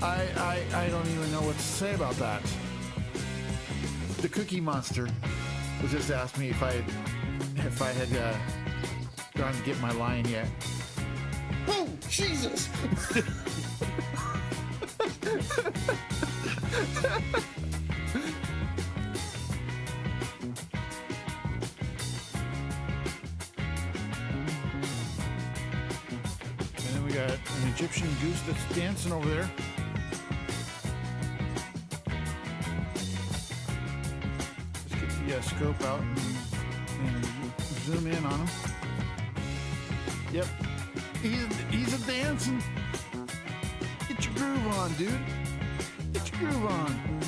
I don't even know what to say about that. The Cookie Monster was just asked me if I had gone to get my line yet. Oh, Jesus! And then we got an Egyptian goose that's dancing over there. Let's get the scope out and zoom in on him. Yep, he's a dancing. Get your groove on, dude. Get your groove on.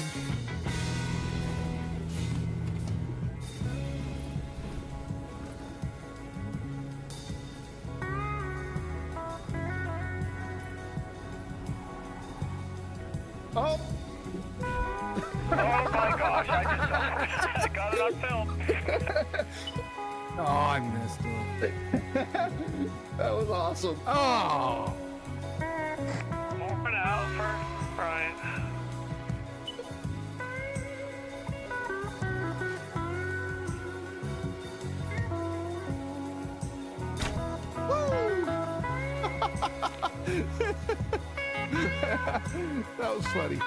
Oh! Oh my gosh, I got it on film. Oh, I missed it. That was awesome. Oh! More out for Brian. That was funny.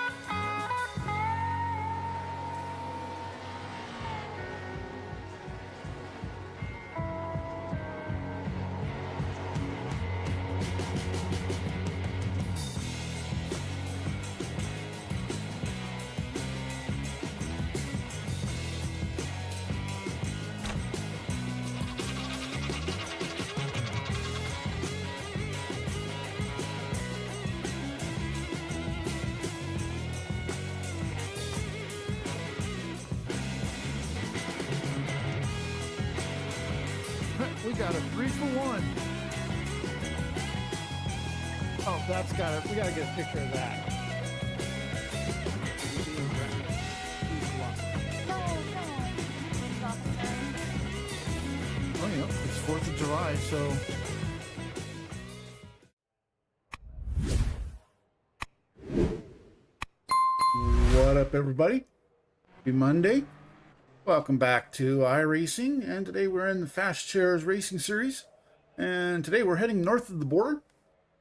We got a 3-for-1. Oh, that's got it. We gotta get a picture of that. Oh, yeah, it's 4th of July, so... What up, everybody? Happy Monday. Welcome back to iRacing, and today we're in the Fast Shares Racing Series. And today we're heading north of the border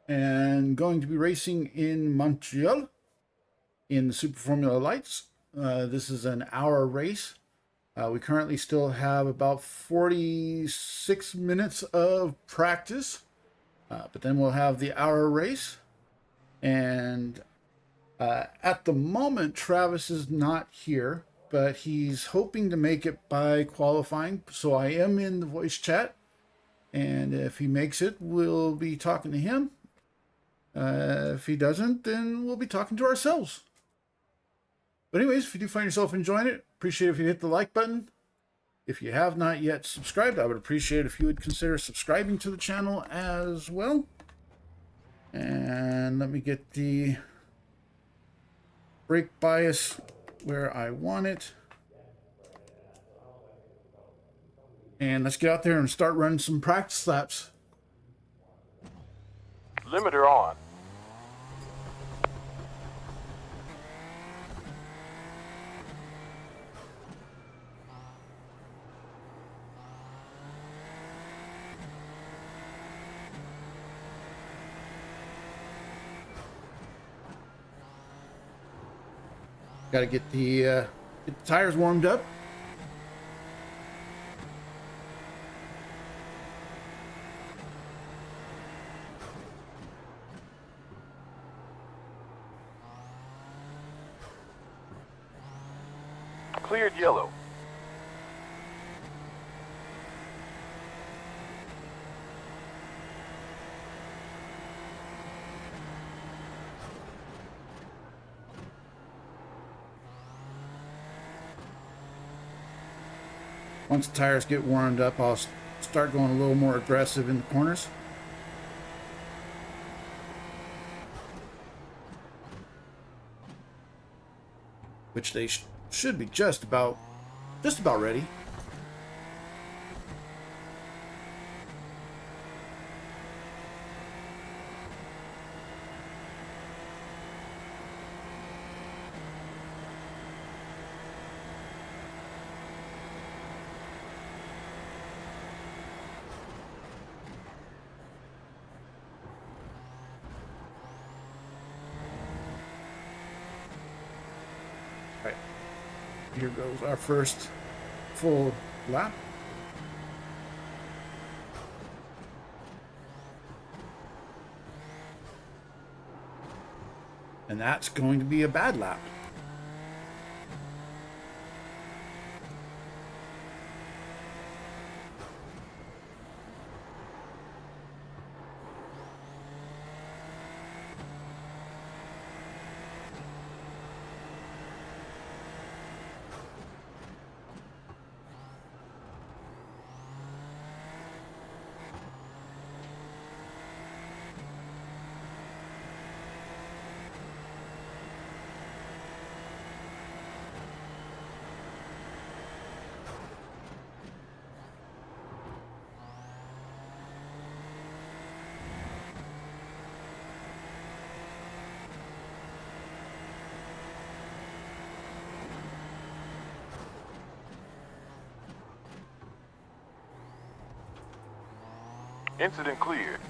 and going to be racing in Montreal in the Super Formula Lights. This is an hour race. We currently still have about 46 minutes of practice, but then we'll have the hour race. And at the moment, Travis is not here, but he's hoping to make it by qualifying. So I am in the voice chat, and if he makes it, we'll be talking to him. If he doesn't, then we'll be talking to ourselves. But anyways, if you do find yourself enjoying it, appreciate if you hit the like button. If you have not yet subscribed, I would appreciate if you would consider subscribing to the channel as well. And let me get the brake bias where I want it. And let's get out there and start running some practice laps. Limiter on. Got to get the tires warmed up. Cleared yellow. Once the tires get warmed up, I'll start going a little more aggressive in the corners. Which they should be just about ready. Here goes our first full lap. And that's going to be a bad lap. Incident cleared.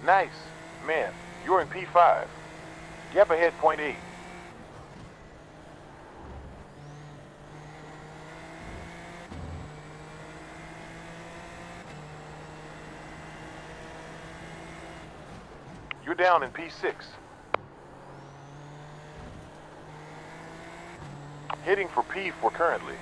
Nice. Man, you're in P5. Gap ahead, point 8. You're down in P6. Heading for P4 currently.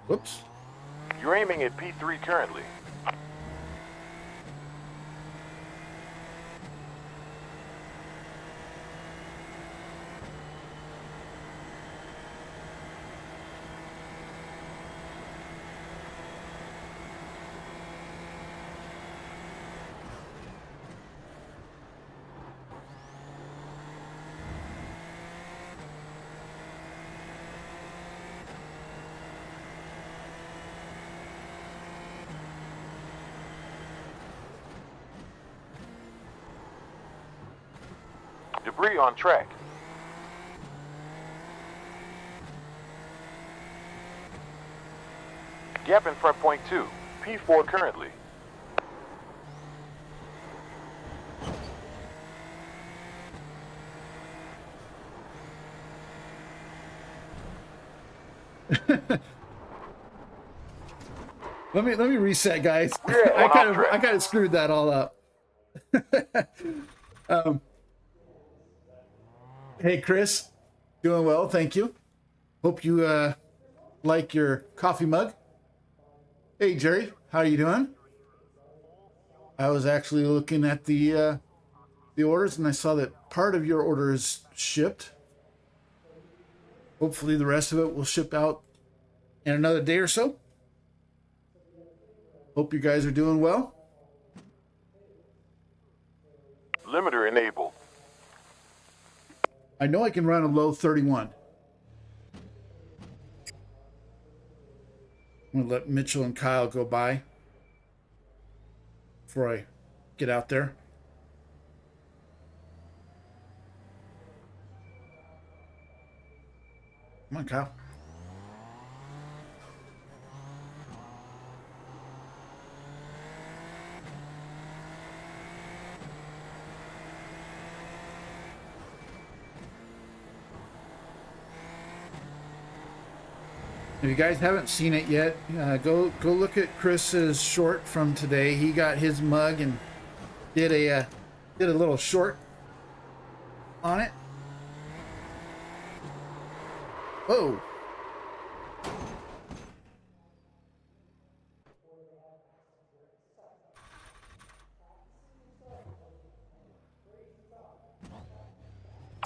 Whoops. You're aiming at P3 currently. Debris on track. Gap in front point 2. P4 currently. Let me reset, guys. Yeah, I kind track. of screwed that all up. Hey, Chris, doing well, thank you. Hope you like your coffee mug. Hey, Jerry, how you doing? I was actually looking at the orders, and I saw that part of your order is shipped. Hopefully, the rest of it will ship out in another day or so. Hope you guys are doing well. Limiter enabled. I know I can run a low 31. I'm gonna let Mitchell and Kyle go by before I get out there. Come on, Kyle. If you guys haven't seen it yet, go look at Chris's short from today. He got his mug and did a Did a little short on it. Whoa.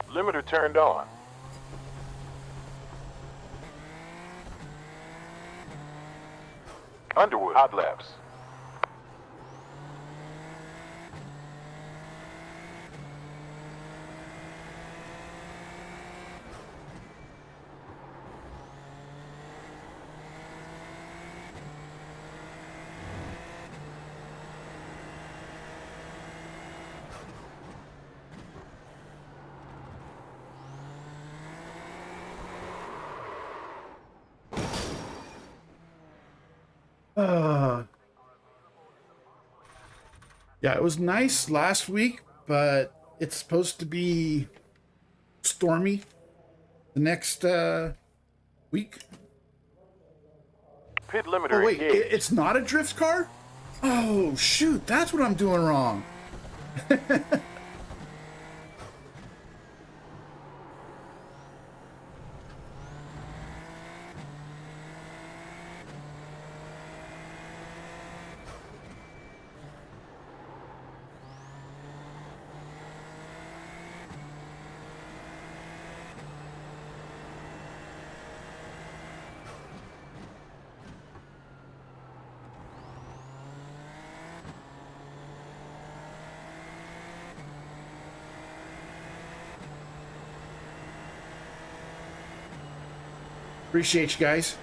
Limiter turned on. Underwood, hot laps. Yeah, it was nice last week, but it's supposed to be stormy the next week. Pit limiter Oh wait, engaged. it's not a drift car? Oh shoot, that's what I'm doing wrong. Appreciate you guys.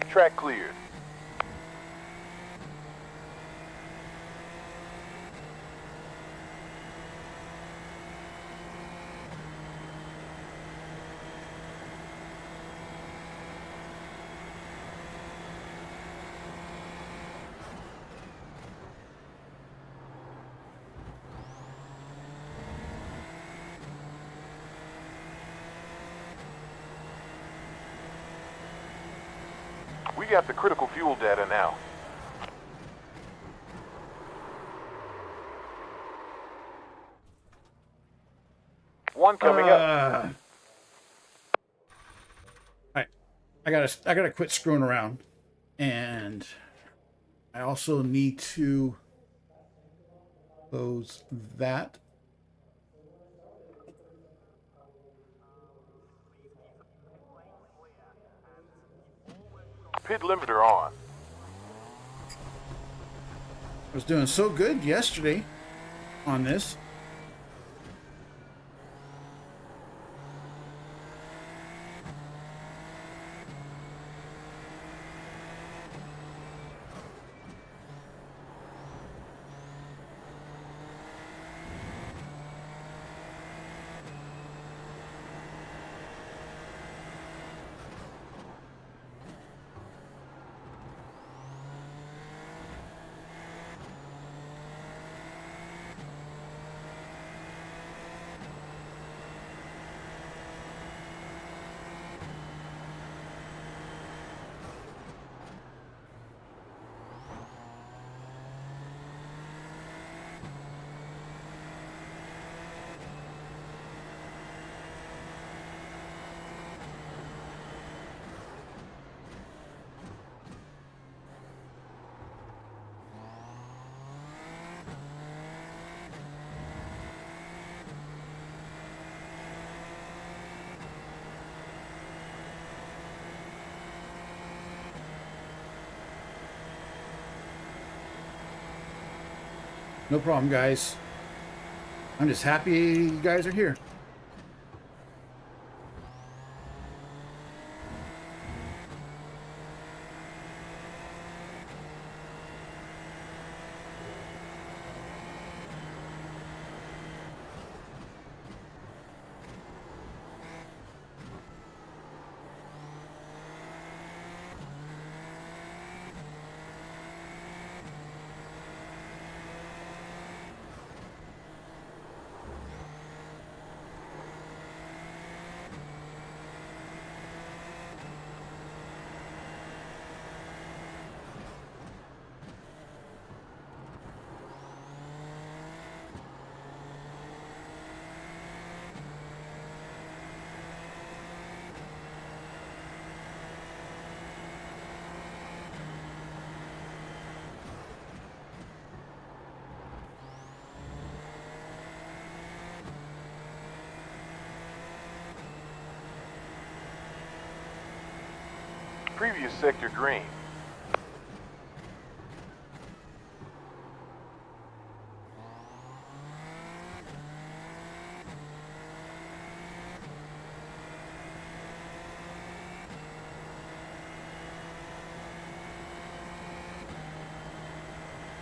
Track cleared. We got the critical fuel data now. One coming up. All right, I gotta quit screwing around, and I also need to close that. Pit limiter on. I was doing so good yesterday on this. No problem, guys. I'm just happy you guys are here. Previous sector green.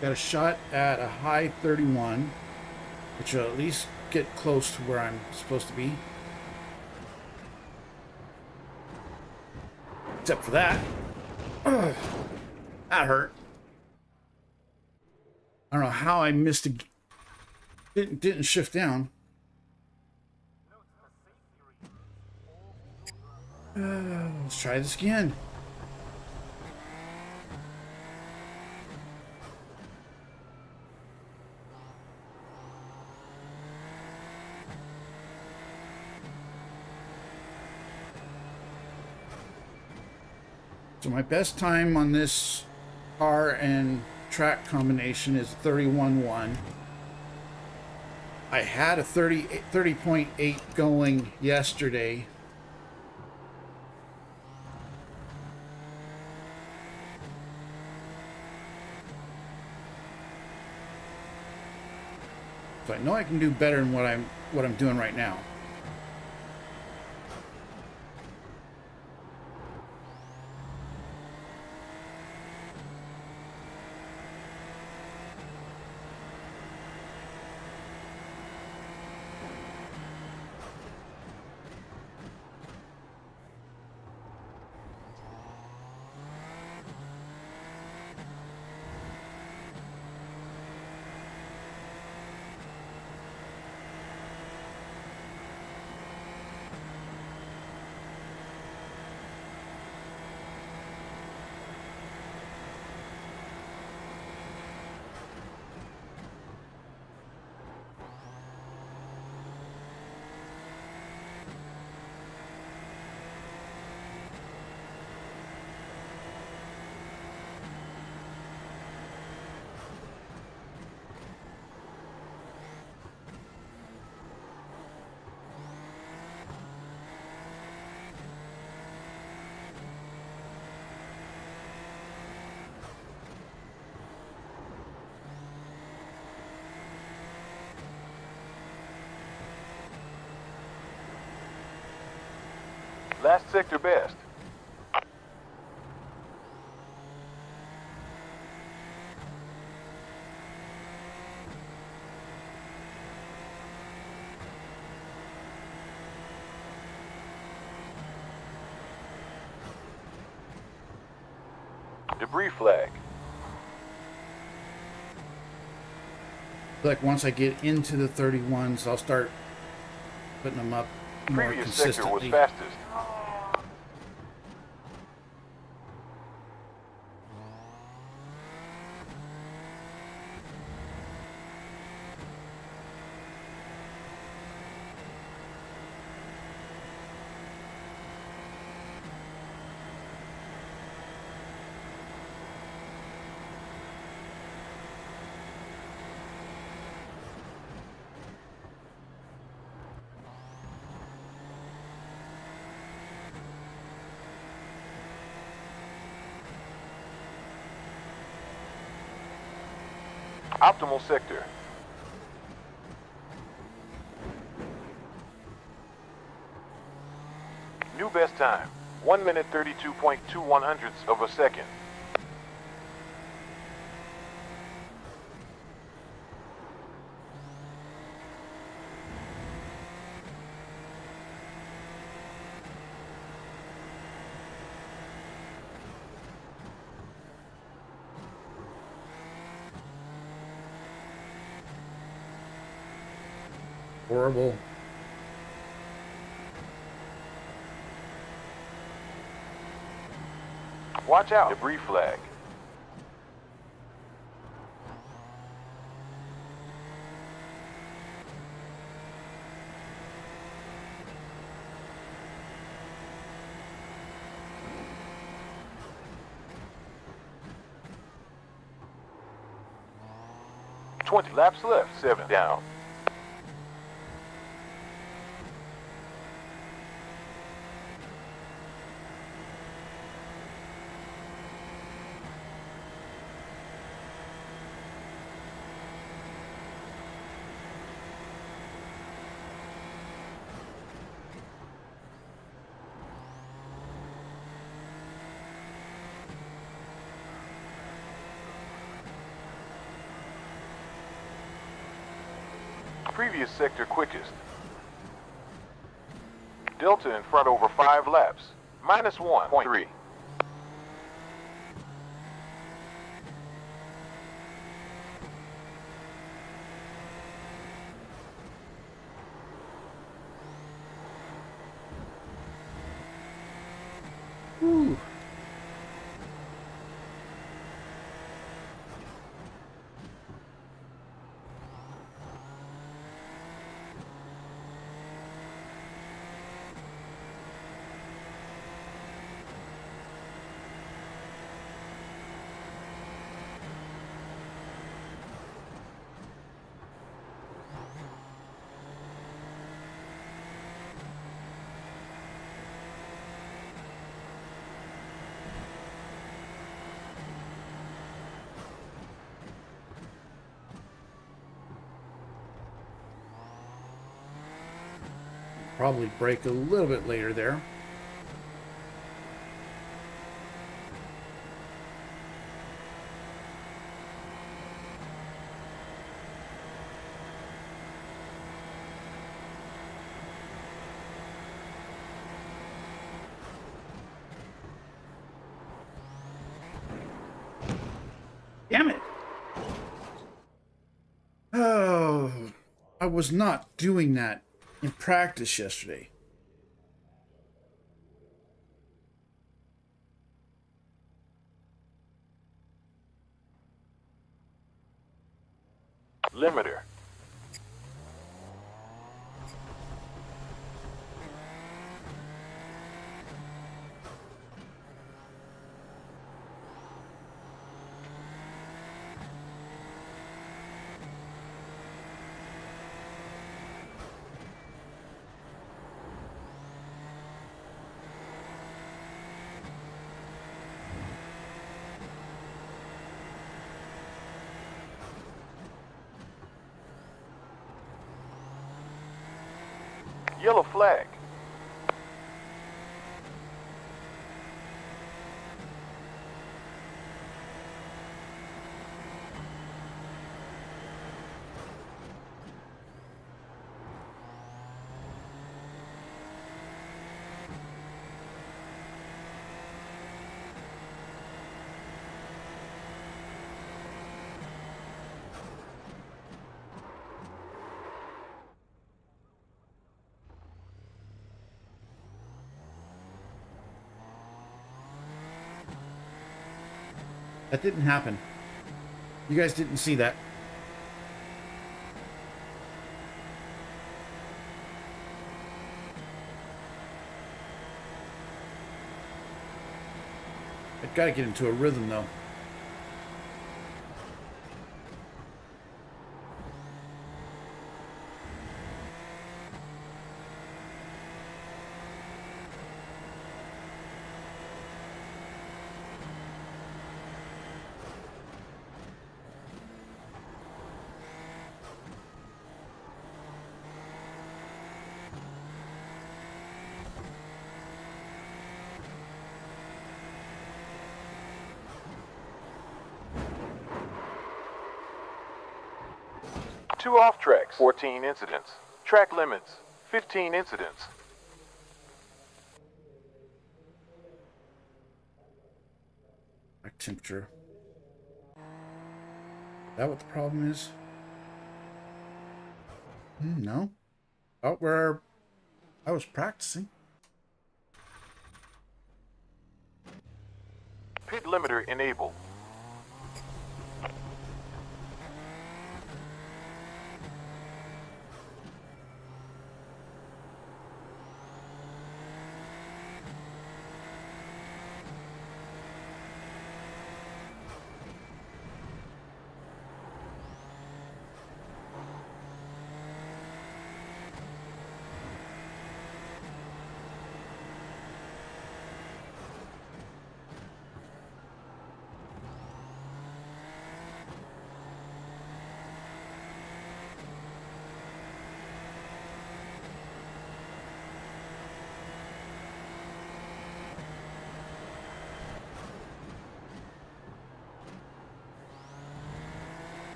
Got a shot at a high 31, which will at least get close to where I'm supposed to be. Except for that. Ugh, that hurt. I don't know how I missed a... Didn't shift down. Let's try this again. So my best time on this car and track combination is 31.1. I had a 30.8 going yesterday. So I know I can do better than what I'm doing right now. Last sector best. Debris flag. Like once I get into the 31s, I'll start putting them up more Previous sector was consistently. fastest. Optimal sector. New best time. 1 minute 32.21 hundredths of a second. Horrible. Watch out. Debris flag. Twenty laps left. 7 down. Previous sector quickest. Delta in front over 5 laps. Minus 1.3. Whew. Probably brake a little bit later there. Damn it! Oh, I was not doing that in practice yesterday. Limiter. Yellow flag. That didn't happen. You guys didn't see that. I've got to get into a rhythm, though. Two off tracks, 14 incidents. Track limits, 15 incidents. Back temperature. Is that what the problem is? No. Out where I was practicing. Pit limiter enabled.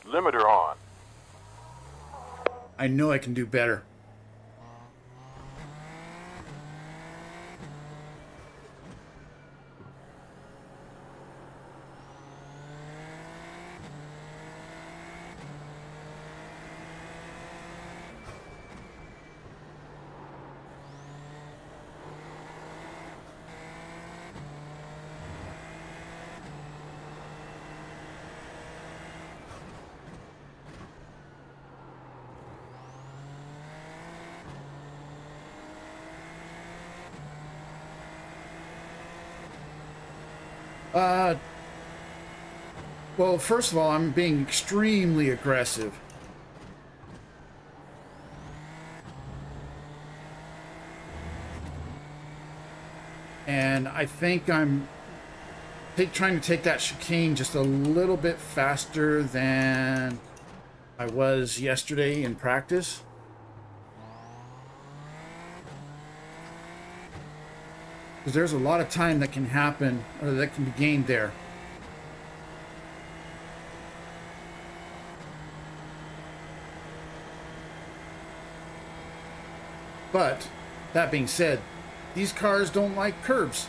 Limiter on. I know I can do better. Well, first of all, I'm being extremely aggressive. And I think I'm trying to take that chicane just a little bit faster than I was yesterday in practice. Because there's a lot of time that can happen, or that can be gained there. But, that being said, these cars don't like curbs.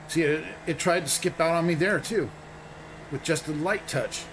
See, it tried to skip out on me there too, with just a light touch.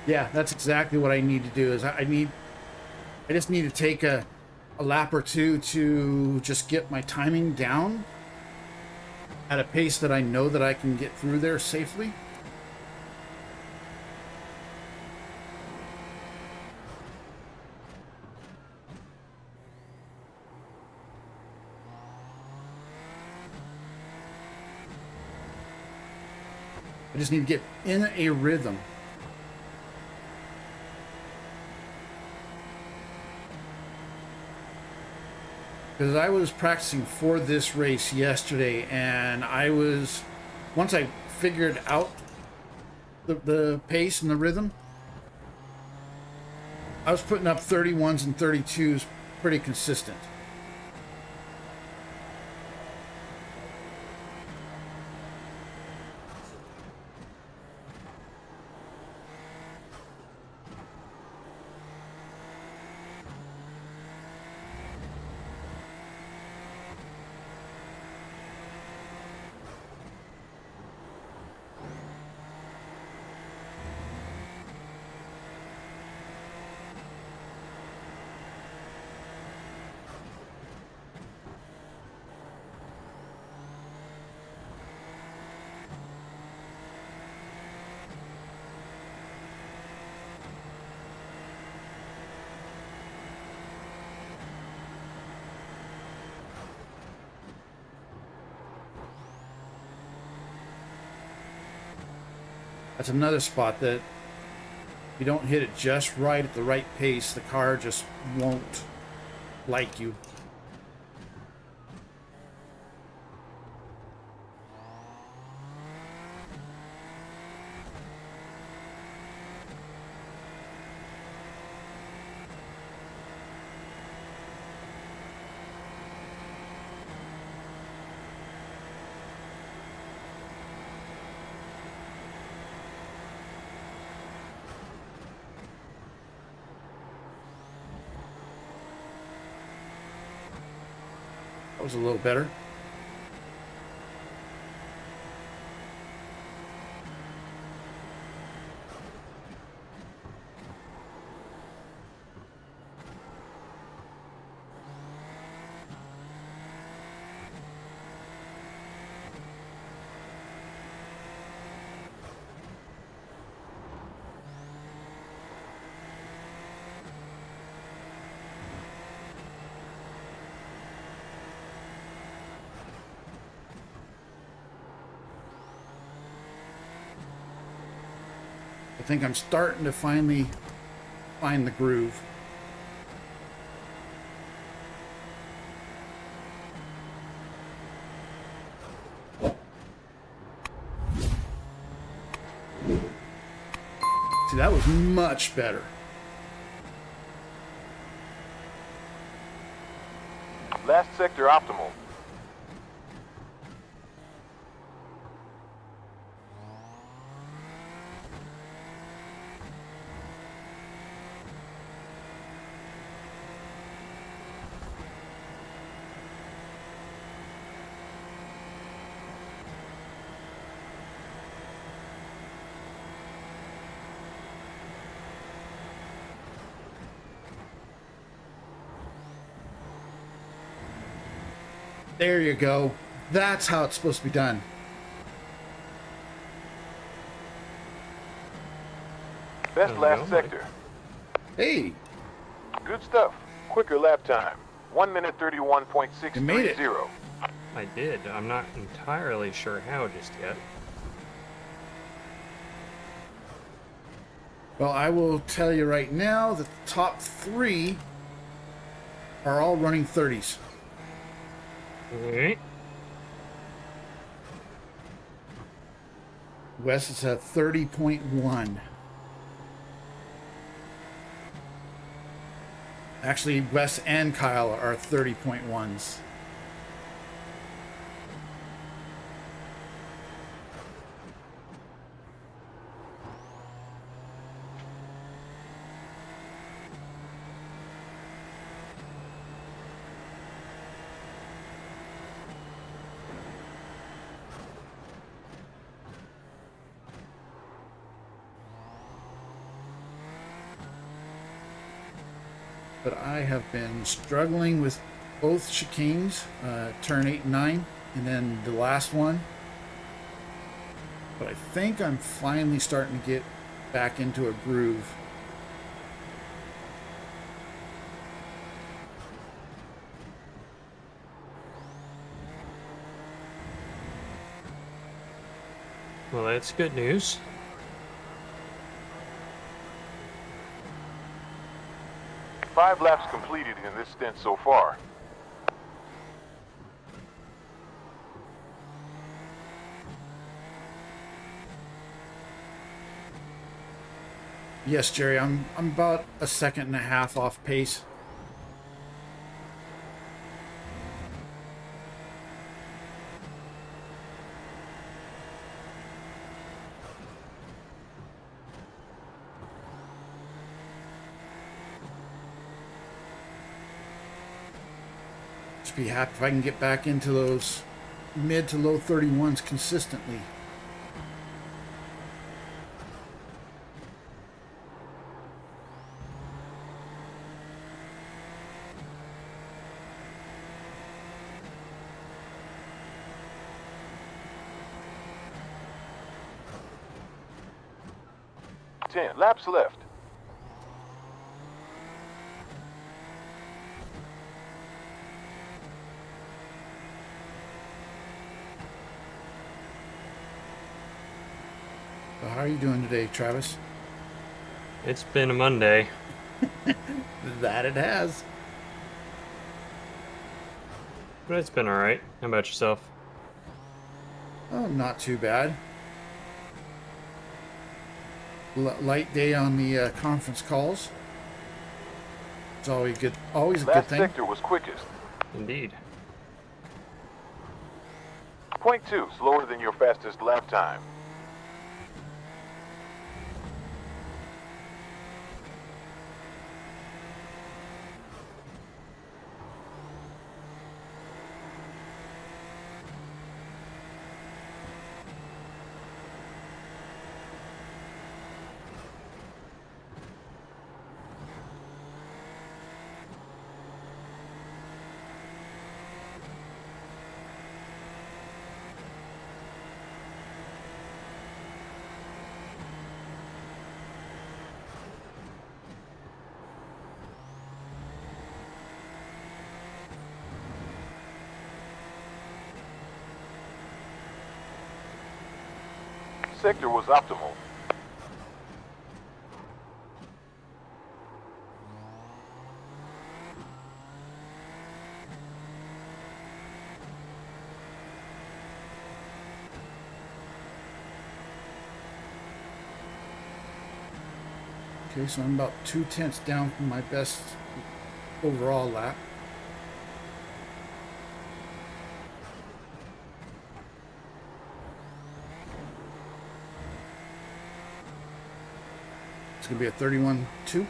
Yeah, that's exactly what I need to do. Is I just need to take a lap or two to just get my timing down at a pace that I know that I can get through there safely. I just need to get in a rhythm. Because I was practicing for this race yesterday, and once I figured out the pace and the rhythm, I was putting up 31s and 32s pretty consistent. That's another spot that if you don't hit it just right at the right pace, the car just won't like you. That was a little better. think I'm starting to finally find the groove. See, that was much better. Last sector optimal. There you go. That's how it's supposed to be done. Best Oh, last no. sector. Hey, Good stuff. Quicker lap time. 1 minute 31.630. You made it. I did. I'm not entirely sure how just yet. well, I will tell you right now that the top 3 are all running 30s. Alright. Wes is at 30.1. Actually, Wes and Kyle are 30.1s. But I have been struggling with both chicanes, turn 8 and 9, and then the last one. But I think I'm finally starting to get back into a groove. Well, that's good news. Five laps completed in this stint so far. Yes, Jerry, I'm about a second and a half off pace. Just be happy if I can get back into those mid to low 31s consistently. Laps left. So how are you doing today, Travis? It's been a Monday. That it has. But it's been alright. How about yourself? Oh, not too bad. Light day on the conference calls. It's always good. Always a good Last thing. sector was quickest. Indeed. Point 2, slower than your fastest lap time. Sector was optimal. Okay, so I'm about 2/10 down from my best overall lap. It's gonna be a 31.2.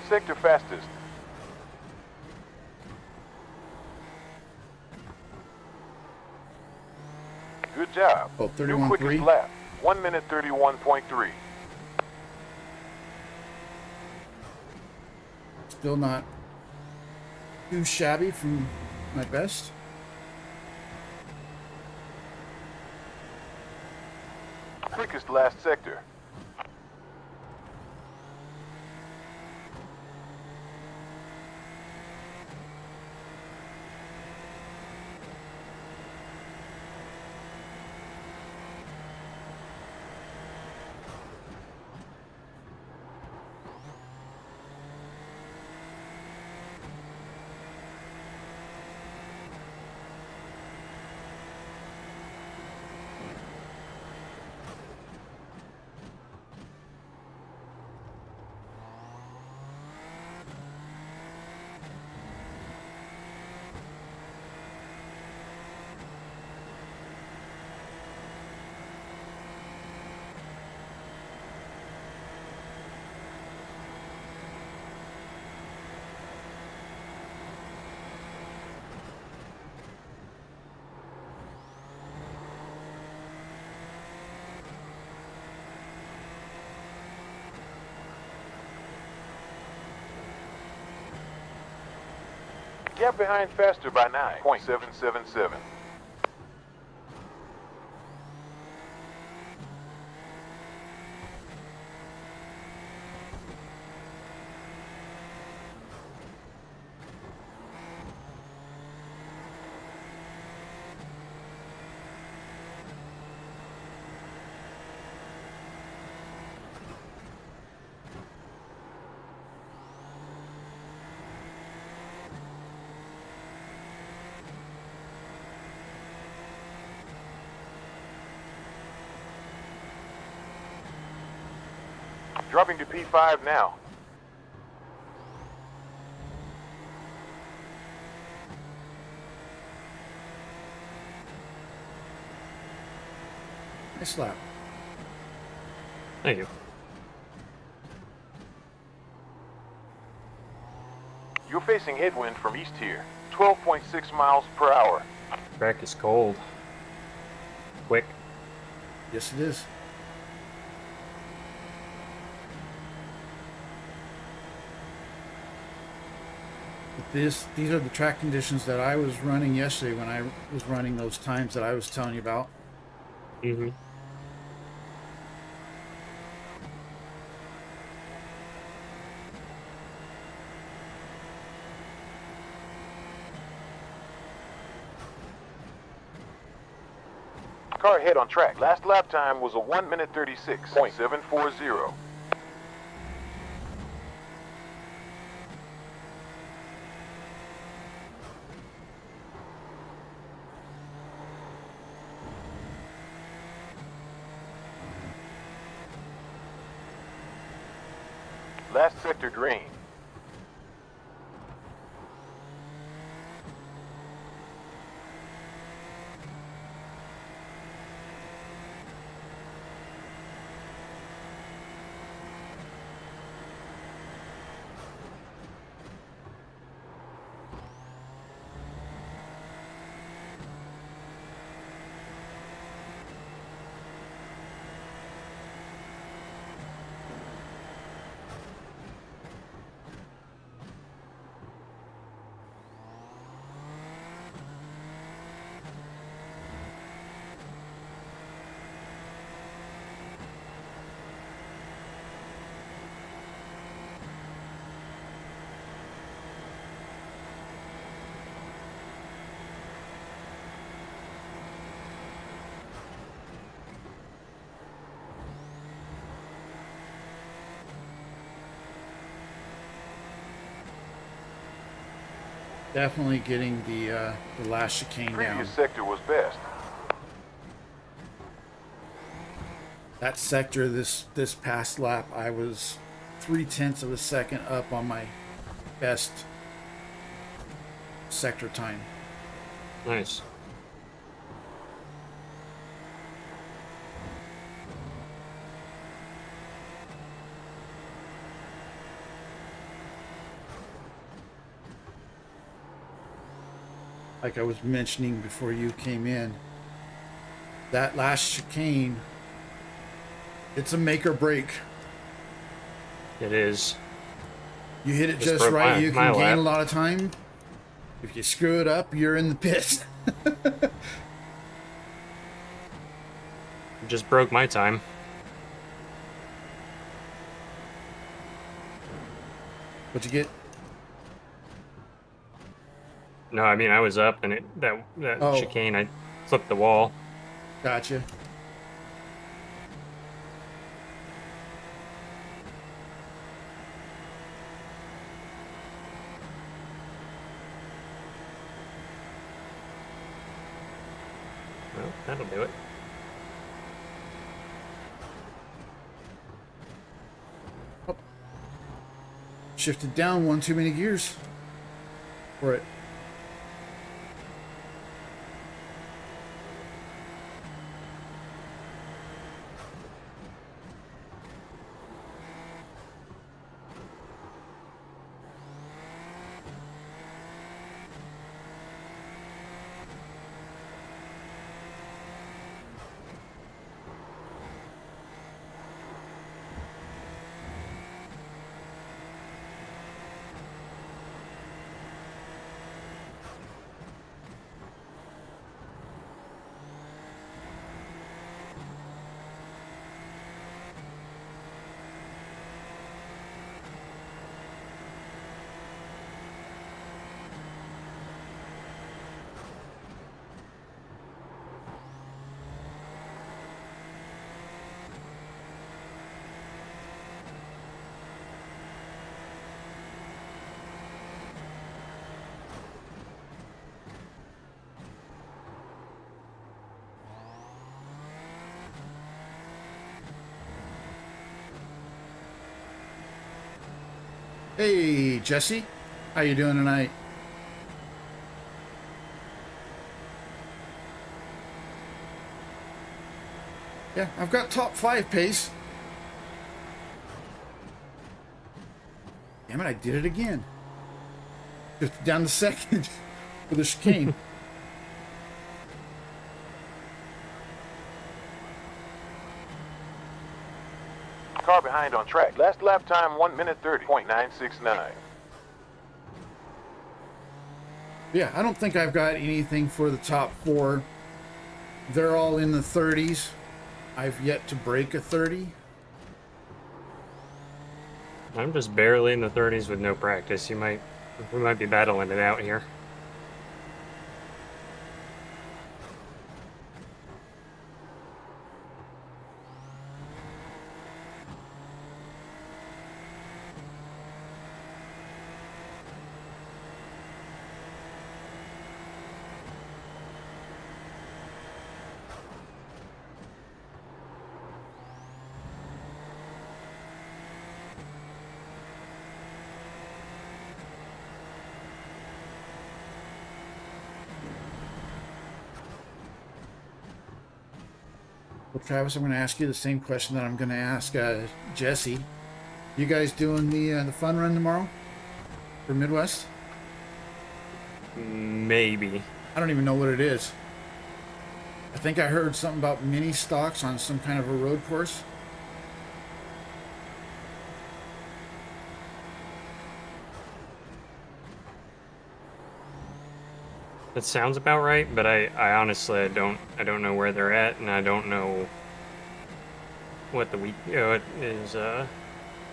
Sector fastest. Good job. Oh, New 31.3. quickest lap. 1 minute 31.3. Still not too shabby from my best. Quickest last sector. Gap behind faster by 9.777. Dropping to P5 now. Nice lap. Thank you. You're facing headwind from east here. 12.6 miles per hour. Track is cold. Quick. Yes, it is. But these are the track conditions that I was running yesterday when I was running those times that I was telling you about. Mm-hmm. Car ahead on track. Last lap time was a 1 minute 36.740. Last sector green. Definitely getting the last chicane down. Previous sector was best. That sector this past lap, I was 0.3 of a second up on my best sector time. Nice. Like I was mentioning before you came in, that last chicane, it's a make or break. It is. You hit it Just just broke right, you my can gain lap. a lot of time. If you screw it up, you're in the pit. Just broke my time. What'd you get? No, I mean I was up and that Oh. chicane, I flipped the wall. Gotcha. Well, that'll do it. Shifted down one too many gears for it. Hey, Jesse. How you doing tonight? Yeah, I've got top 5 pace. Damn it, I did it again. Just down to second for the chicane. Car behind on track. Last lap time 1 minute 30.969. Yeah, I don't think I've got anything for the top 4. They're all in the 30s. I've yet to break a 30. I'm just barely in the 30s with no practice. We might be battling it out here. Well, Travis, I'm going to ask you the same question that I'm going to ask Jesse. You guys doing the fun run tomorrow for Midwest? Maybe. I don't even know what it is. I think I heard something about mini stocks on some kind of a road course. That sounds about right, but I honestly I don't know where they're at, and I don't know what the week what is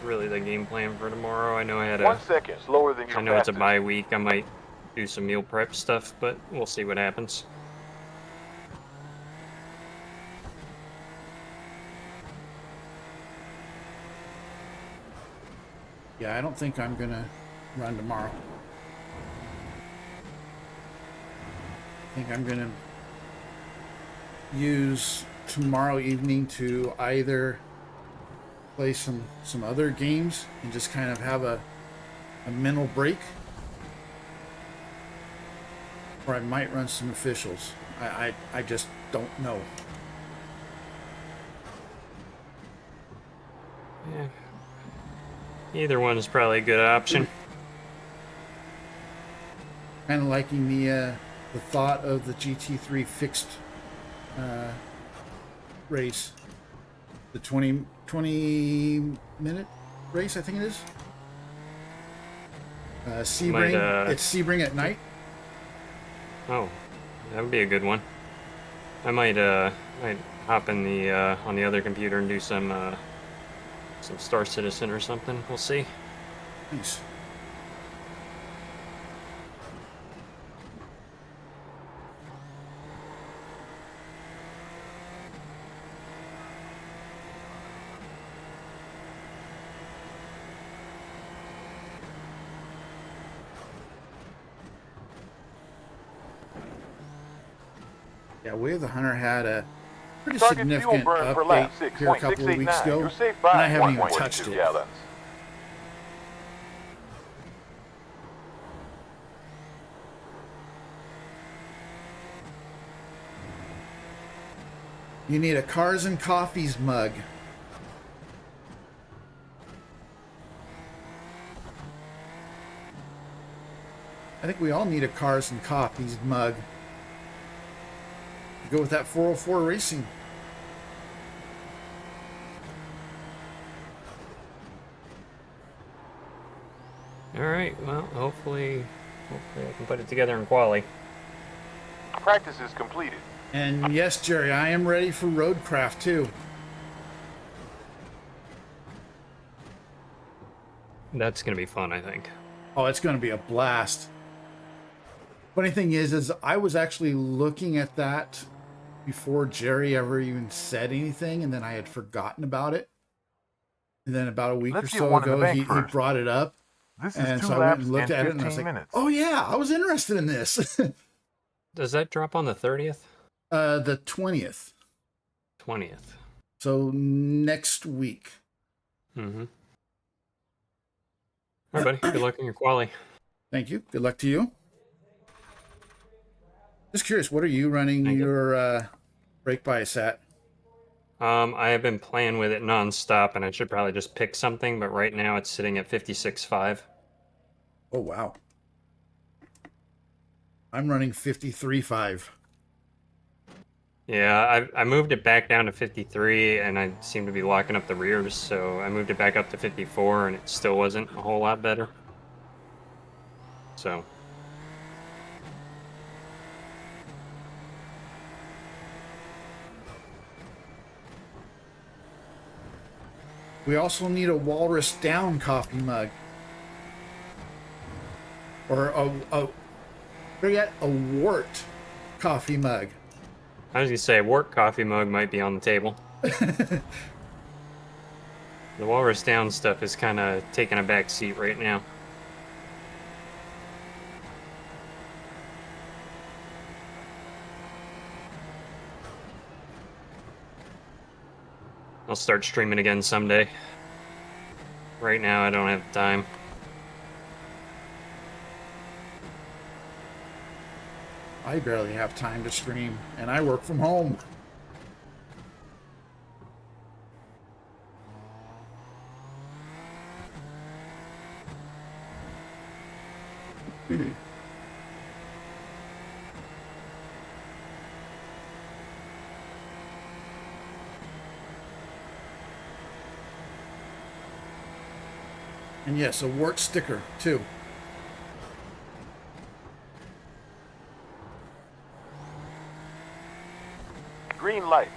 really the game plan for tomorrow. I know I had 1 second slower than your I know it's a fastest. bye week. I might do some meal prep stuff, but we'll see what happens. Yeah, I don't think I'm going to run tomorrow. I think I'm going to use tomorrow evening to either play some other games and just kind of have a mental break, or I might run some officials. I just don't know. Yeah. Either one is probably a good option. Kind of liking the thought of the GT3 fixed race, the 20 minute race, I think it is. Sebring. It's Sebring at night. Oh, that would be a good one. I might hop in the on the other computer and do some Star Citizen or something. We'll see. Nice. Yeah, Way of the Hunter had a pretty Target significant fuel burn per update lap here a couple of weeks 6.689. ago, You're safe and by I haven't even touched 1.2 it. gallons. You need a Cars and Coffees mug. I think we all need a Cars and Coffees mug. Go with that 404 Racing. All right. Well, hopefully I can put it together in quali. Practice is completed. And yes, Jerry, I am ready for Roadcraft too. That's gonna be fun, I think. Oh, it's going to be a blast. Funny thing is I was actually looking at that before Jerry ever even said anything, and then I had forgotten about it. And then about a week Let's or get so one in the ago, bank he first. brought it up. This is And 2 so I went laps and looked in at it, and I was 15 like, minutes. oh yeah, I was interested in this. Does that drop on the 30th? The 20th. 20th. So next week. Mm-hmm. All right, buddy. Good luck in your quali. Thank you. Good luck to you. Just curious, what are you running Thank you. your brake bias at? I have been playing with it nonstop, and I should probably just pick something, but right now it's sitting at 56.5. Oh, wow. I'm running 53.5. Yeah, I moved it back down to 53, and I seem to be locking up the rears, so I moved it back up to 54, and it still wasn't a whole lot better. So, We also need a Walrus Down coffee mug. Or forget a Wart coffee mug. I was gonna say, Wart coffee mug might be on the table. The Walrus Down stuff is kind of taking a back seat right now. I'll start streaming again someday. Right now, I don't have time. I barely have time to stream, and I work from home. And yes, a Wart sticker, too. Green lights.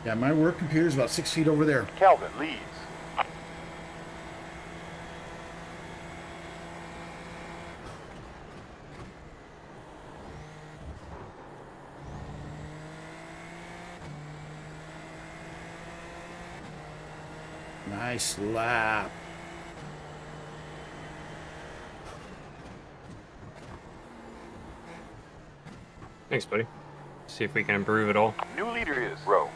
Yeah, my work computer is about 6 feet over there. Calvin leads. Nice lap. Thanks, buddy. See if we can improve it all. New leader is Rowe.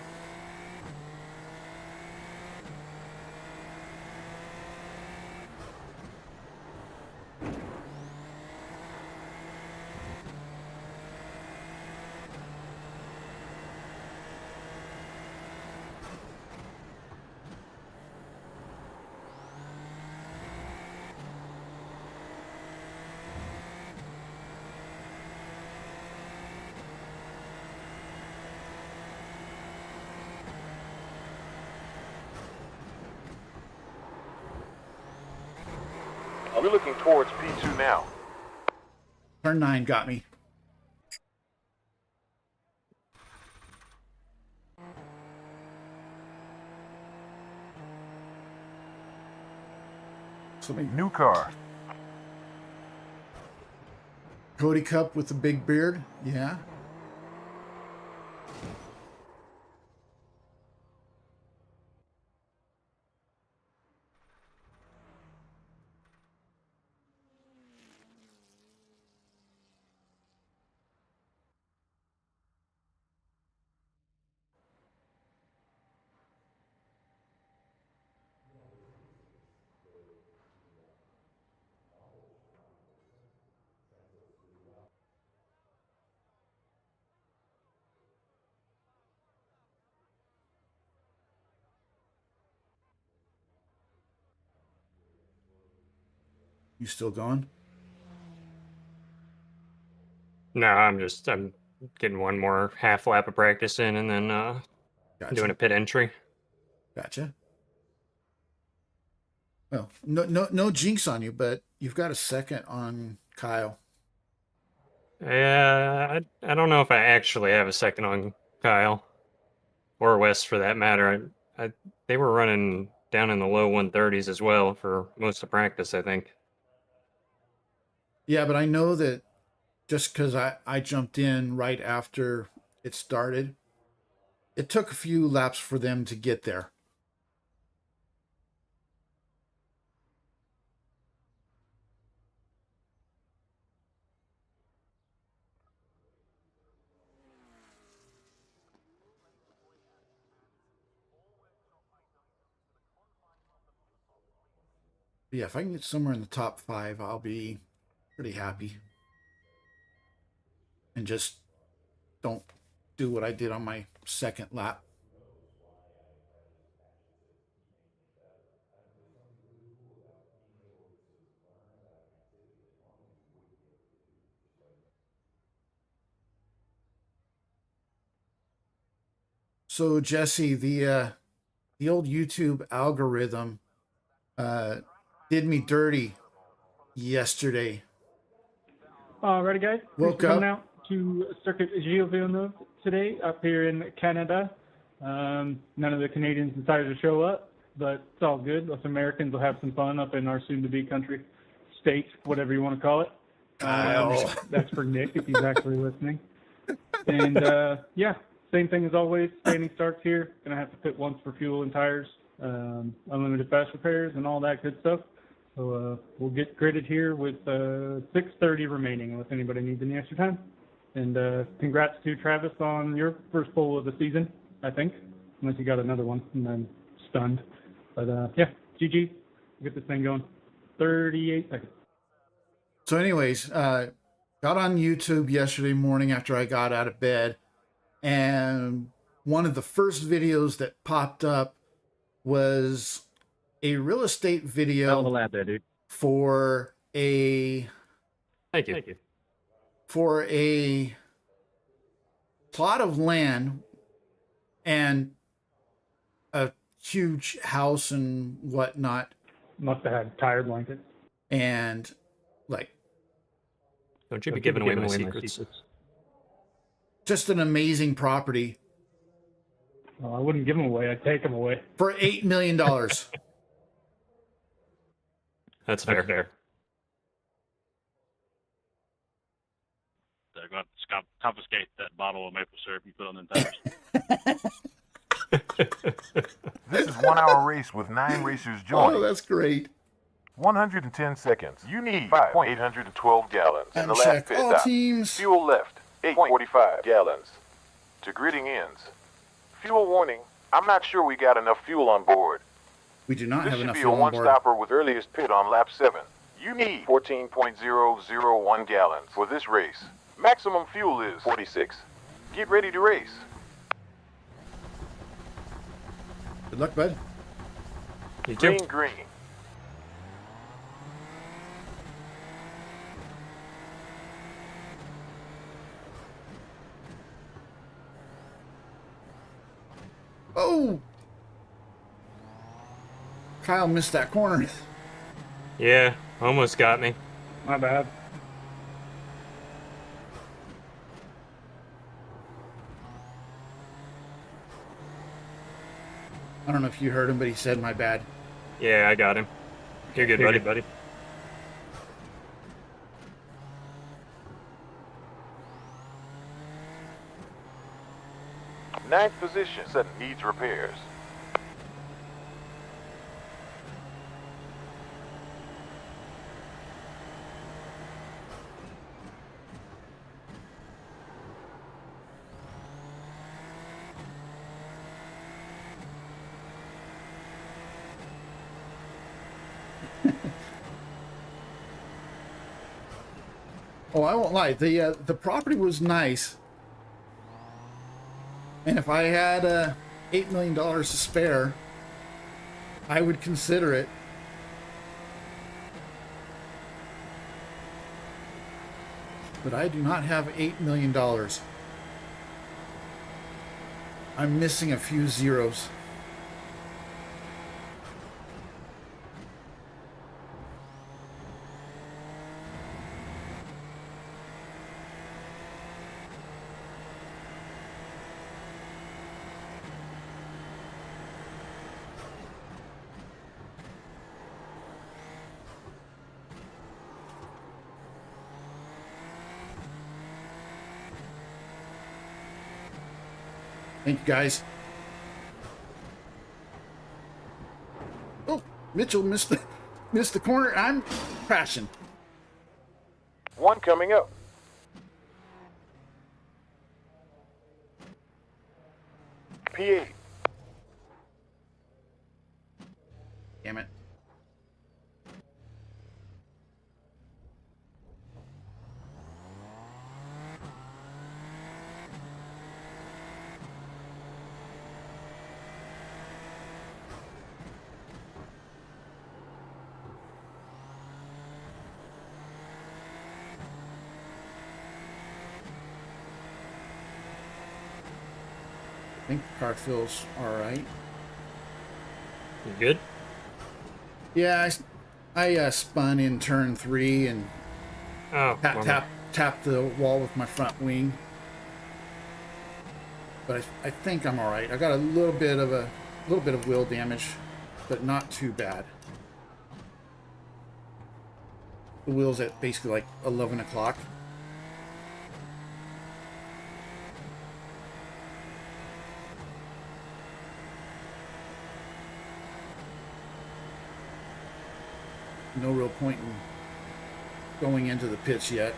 We're looking towards P2 now. Turn 9 got me. So me, New car. Cody Cup with the big beard. Yeah. You still going? No, I'm getting one more half lap of practice in and then Gotcha. doing a pit entry. Gotcha. Well, no jinx on you, but you've got a second on Kyle. Yeah, I don't know if I actually have a second on Kyle or Wes for that matter. They were running down in the low 130s as well for most of practice, I think. Yeah, but I know that just because I jumped in right after it started, it took a few laps for them to get there. But yeah, if I can get somewhere in the top 5, I'll be pretty happy. And just don't do what I did on my second lap. So Jesse, the old YouTube algorithm did me dirty yesterday. Alrighty, guys. Thanks Woke for coming up. out to Circuit Gilles Villeneuve today up here in Canada. None of the Canadians decided to show up, but it's all good. Us Americans will have some fun up in our soon-to-be country, state, whatever you want to call it. Kyle. That's for Nick if he's actually listening. And yeah, same thing as always. Standing starts here. Gonna have to pit once for fuel and tires, unlimited fast repairs, and all that good stuff. So we'll get gridded here with 6:30 remaining, unless anybody needs any extra time. And congrats to Travis on your first pole of the season, I think, unless you got another one and then stunned. But yeah, GG. Get this thing going. 38 seconds. So anyways, got on YouTube yesterday morning after I got out of bed, and one of the first videos that popped up was a real estate video Hell of a lab there, dude. for a Thank you. for a plot of land and a huge house and whatnot, Must have had tire blankets. and like Don't you be giving away my secrets. just an amazing property. Well, I wouldn't give them away. I'd take them away. For $8 million. That's fair. They're going to confiscate that bottle of maple syrup you put on them tires. This is 1 hour race with 9 racers Oh, joining. that's great. 110 seconds. You need 5.812 gallons in the last Uncheck pit all stop. teams. Fuel left, 8.45 gallons. To greeting ends. Fuel warning, I'm not sure we got enough fuel on board. We do not This have should enough be a fuel on board. one-stopper with earliest pit on lap 7. You need 14.001 gallons for this race. Maximum fuel is 46. Get ready to race. Good luck, bud. You too. Green. Oh! Kyle missed that corner. Yeah, almost got me. My bad. I don't know if you heard him, but he said my bad. Yeah, I got him. You're good, You're buddy. Ninth position. Sutton needs repairs. Oh, I won't lie. The property was nice, and if I had $8 million to spare, I would consider it. But I do not have $8 million. I'm missing a few zeros. Thank you, guys. Oh, Mitchell missed the corner. I'm crashing. One coming up. P8. Damn it. I think the car feels all right. You good? Yeah, I spun in turn 3 and Oh, tap the wall with my front wing. But I think I'm all right. I got a little bit of wheel damage, but not too bad. The wheel's at basically like 11 o'clock. No real point in going into the pits yet.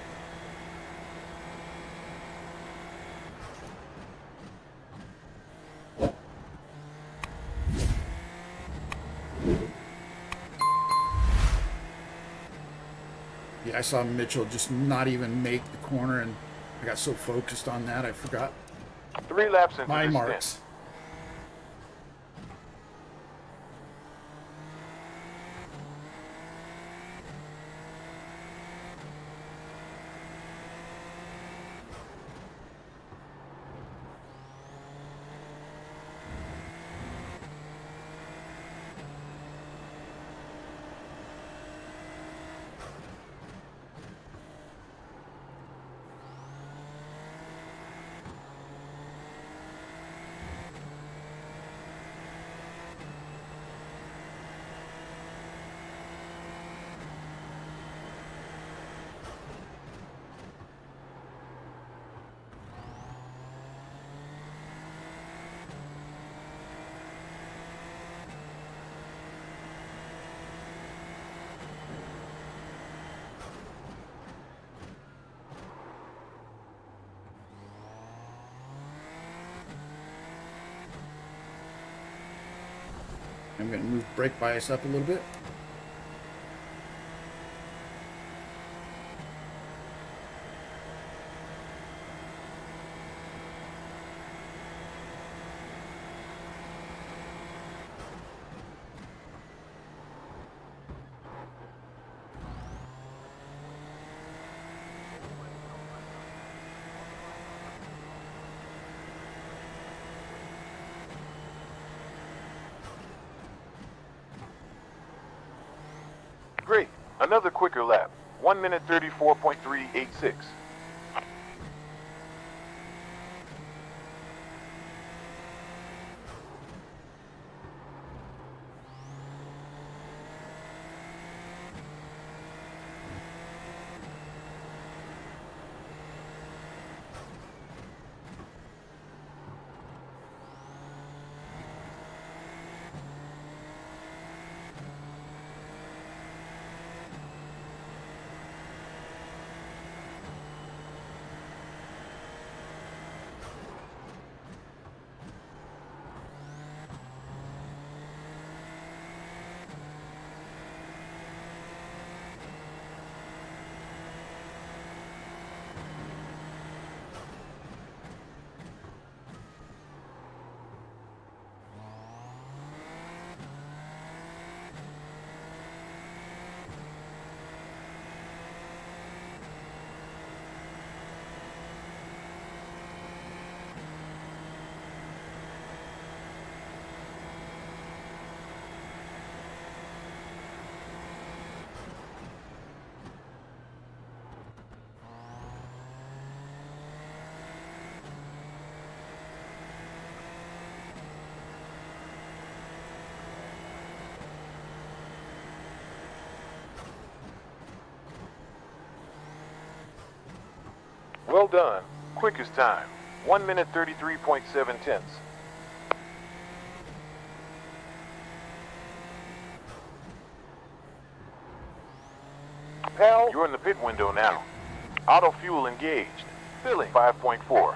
Yeah, I saw Mitchell just not even make the corner, and I got so focused on that I forgot 3 laps into my this marks. stint. I'm going to move brake bias up a little bit. Great. Another quicker lap. 1 minute 34.386. Well done. Quickest time. 1 minute 33.7 tenths. Pal, you're in the pit window now. Auto fuel engaged. Filling 5.4.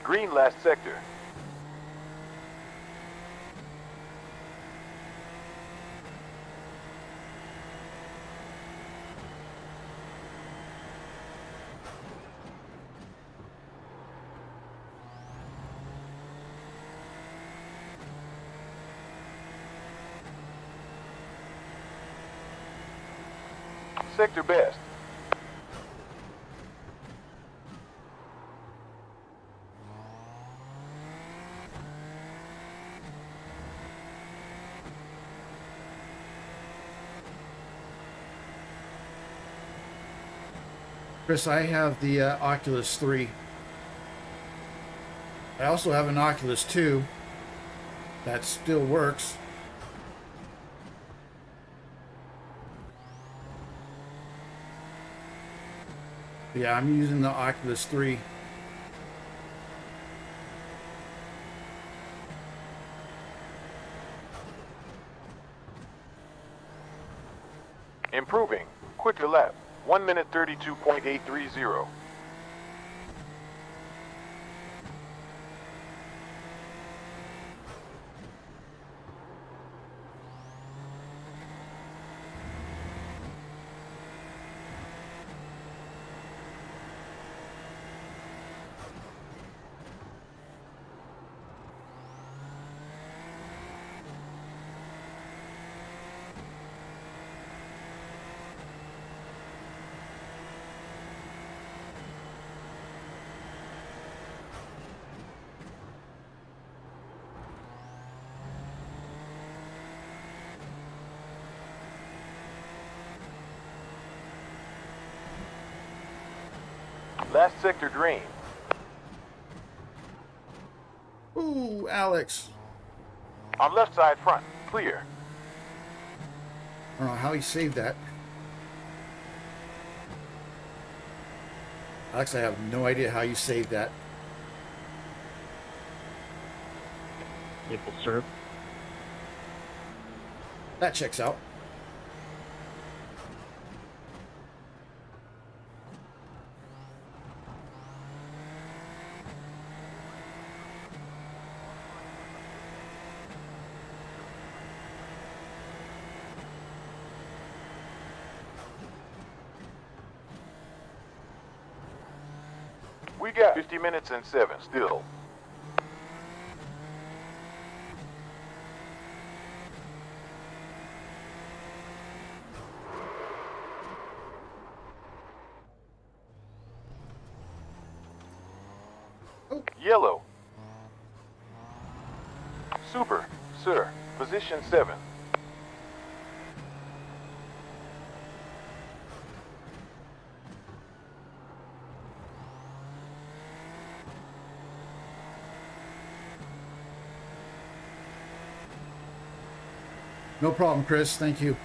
Green last sector. Sector best. Chris, I have the Oculus 3. I also have an Oculus 2 that still works. Yeah, I'm using the Oculus 3. Improving. Quicker lap. 1 minute 32.830. Last sector drain. Ooh, Alex. On left side front. Clear. I don't know how he saved that. Alex, I have no idea how you saved that. Maple syrup. That checks out. We got 50 minutes and 7 still. Yellow. Super, sir. Position 7. No problem, Chris. Thank you.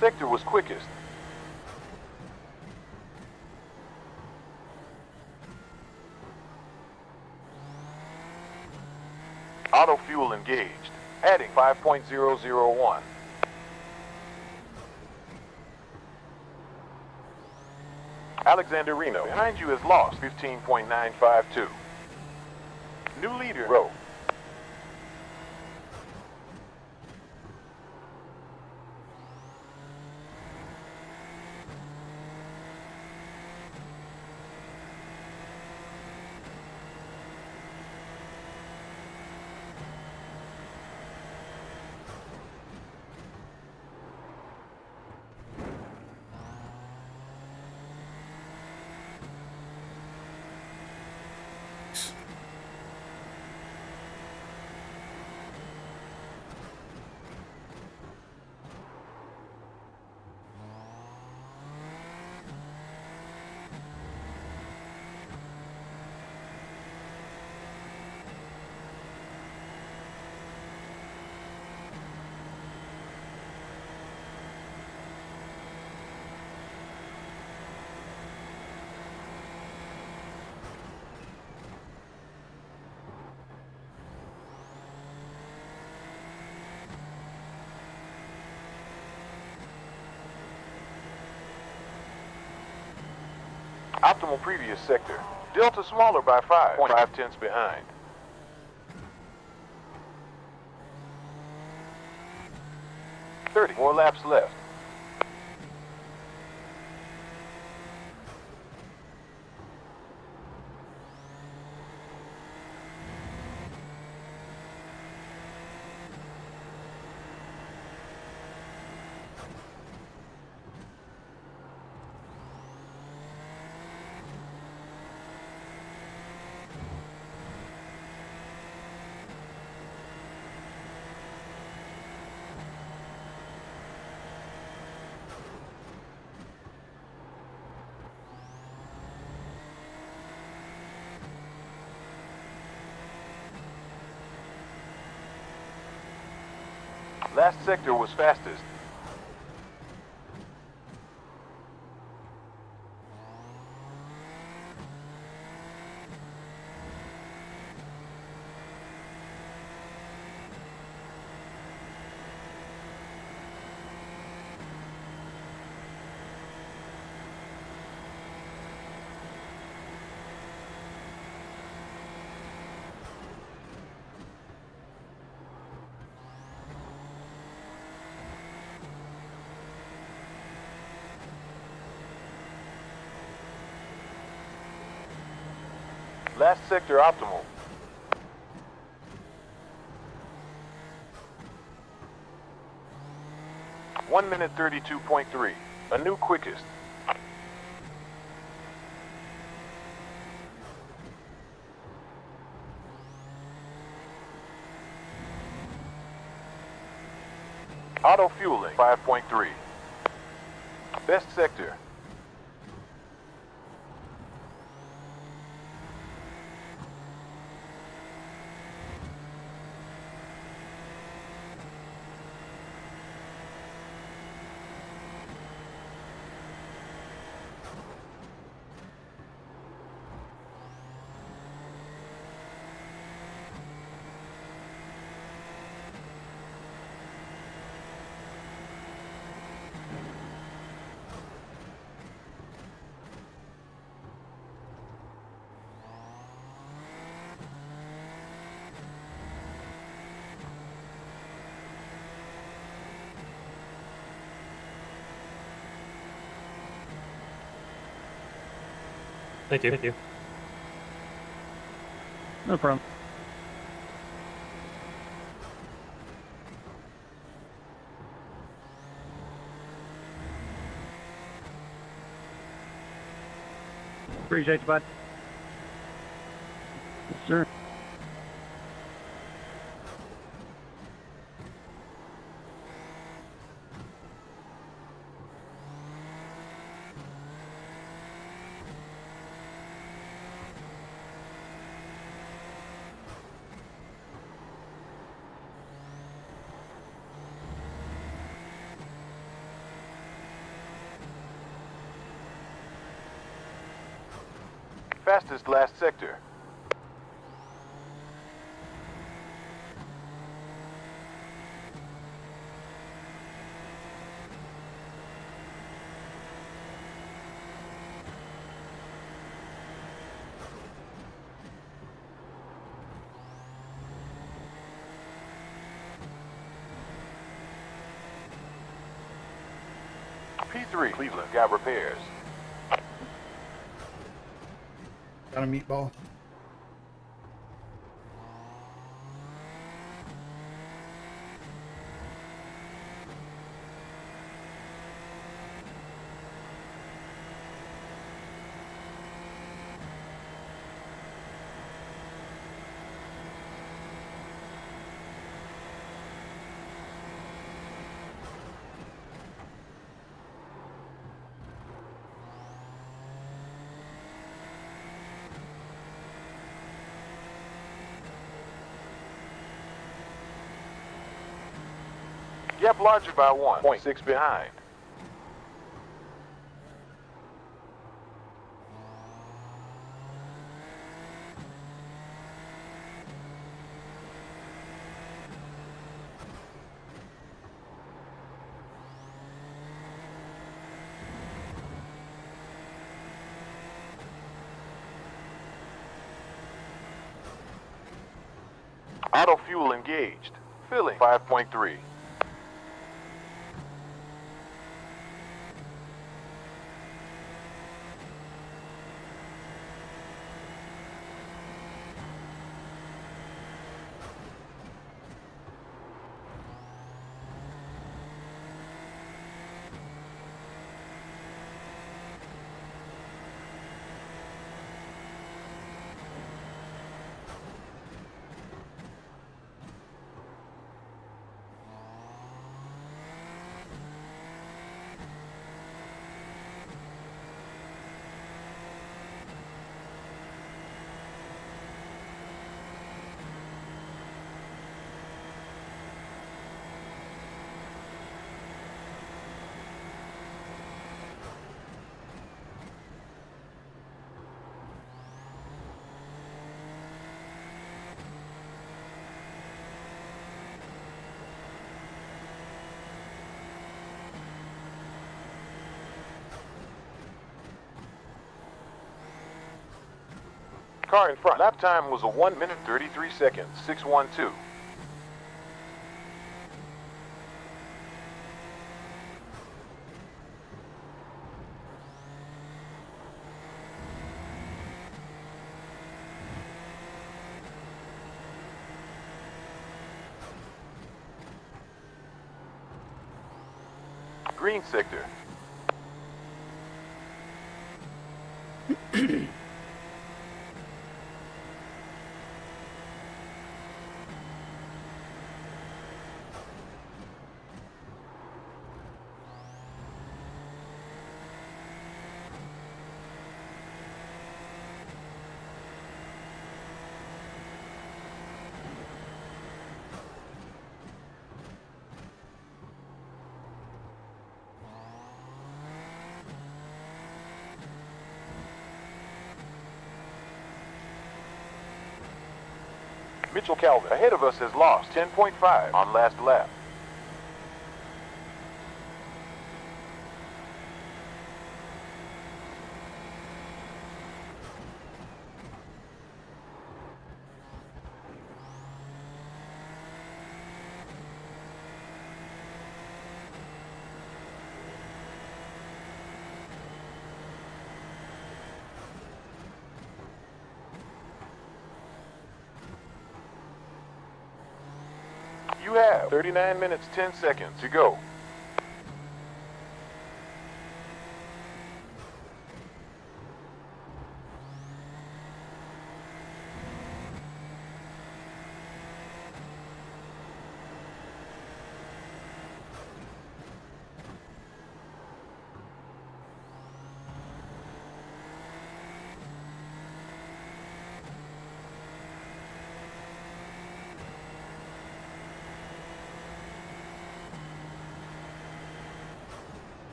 Sector was quickest. Auto fuel engaged. Adding 5.001. Alexander Reno behind you has lost 15.952. New leader, row. Optimal previous sector. Delta smaller by 5.5 tenths behind. More laps left. Last sector was fastest. Last sector optimal. One minute 32.3. A new quickest. Auto fueling 5.3. Best sector. Thank you. Thank you. No problem. Appreciate you, bud. Yes, sir. Fastest last sector. P3, Cleveland, got repairs. Got a meatball. Gap larger by 1.6 behind. Auto fuel engaged. Filling 5.3. Car in front. Lap time was a 1 minute 33 seconds. 612. Green sector. Mitchell Calvin ahead of us has lost 10.5 on last lap. You have 39 minutes, 10 seconds to go.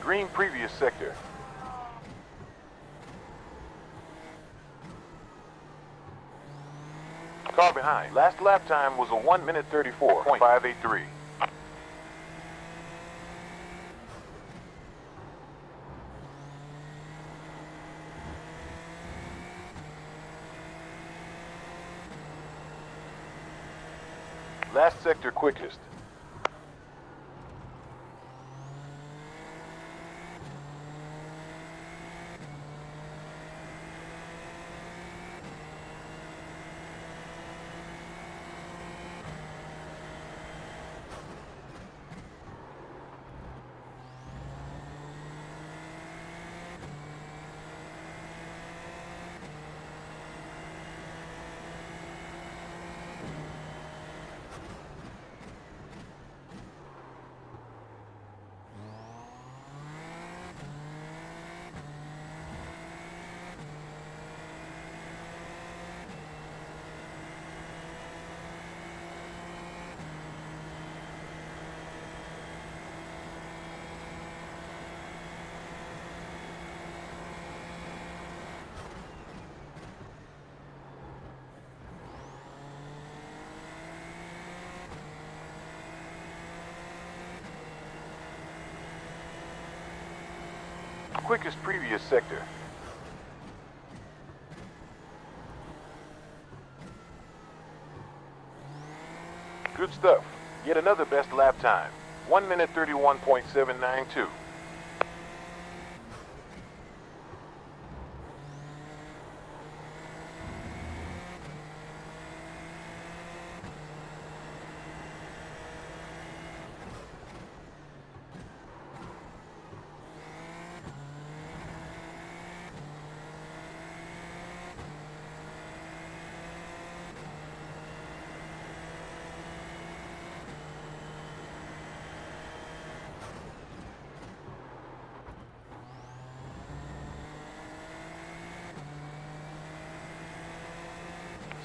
Green previous sector. Car behind. Last lap time was a 1 minute 34.583. Last sector quickest. Quickest previous sector. Good stuff. Yet another best lap time. 1 minute 31.792.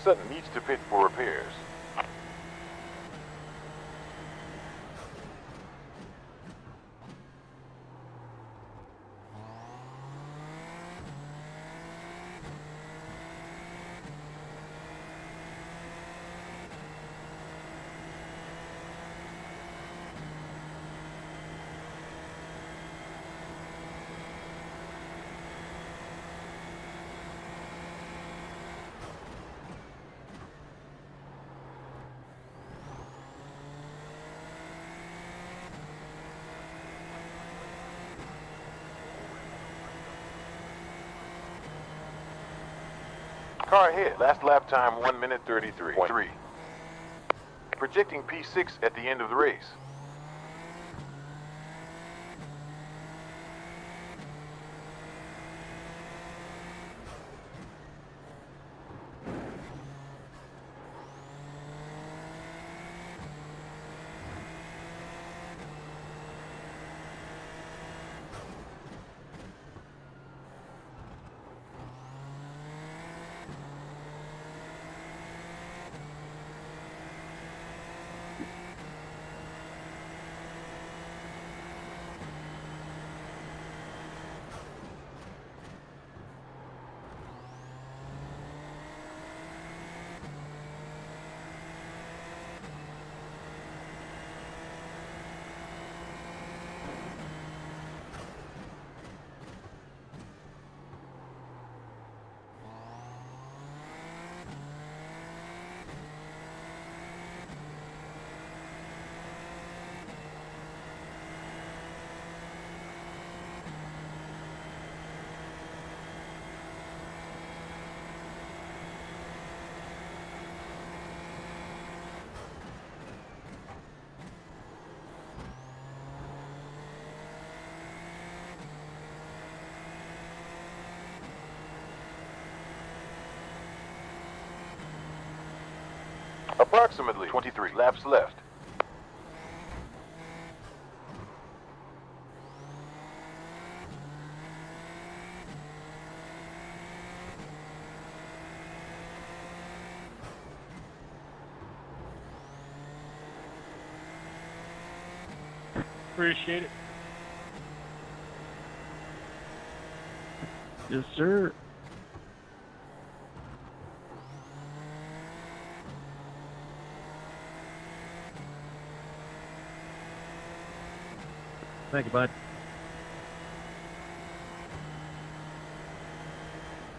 Sutton needs to pit for repairs. Car ahead. Last lap time 1 minute 33.3. Projecting P6 at the end of the race. Approximately 23 laps left. Appreciate it. Yes, sir. Thank you, bud.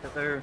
Yes, sir.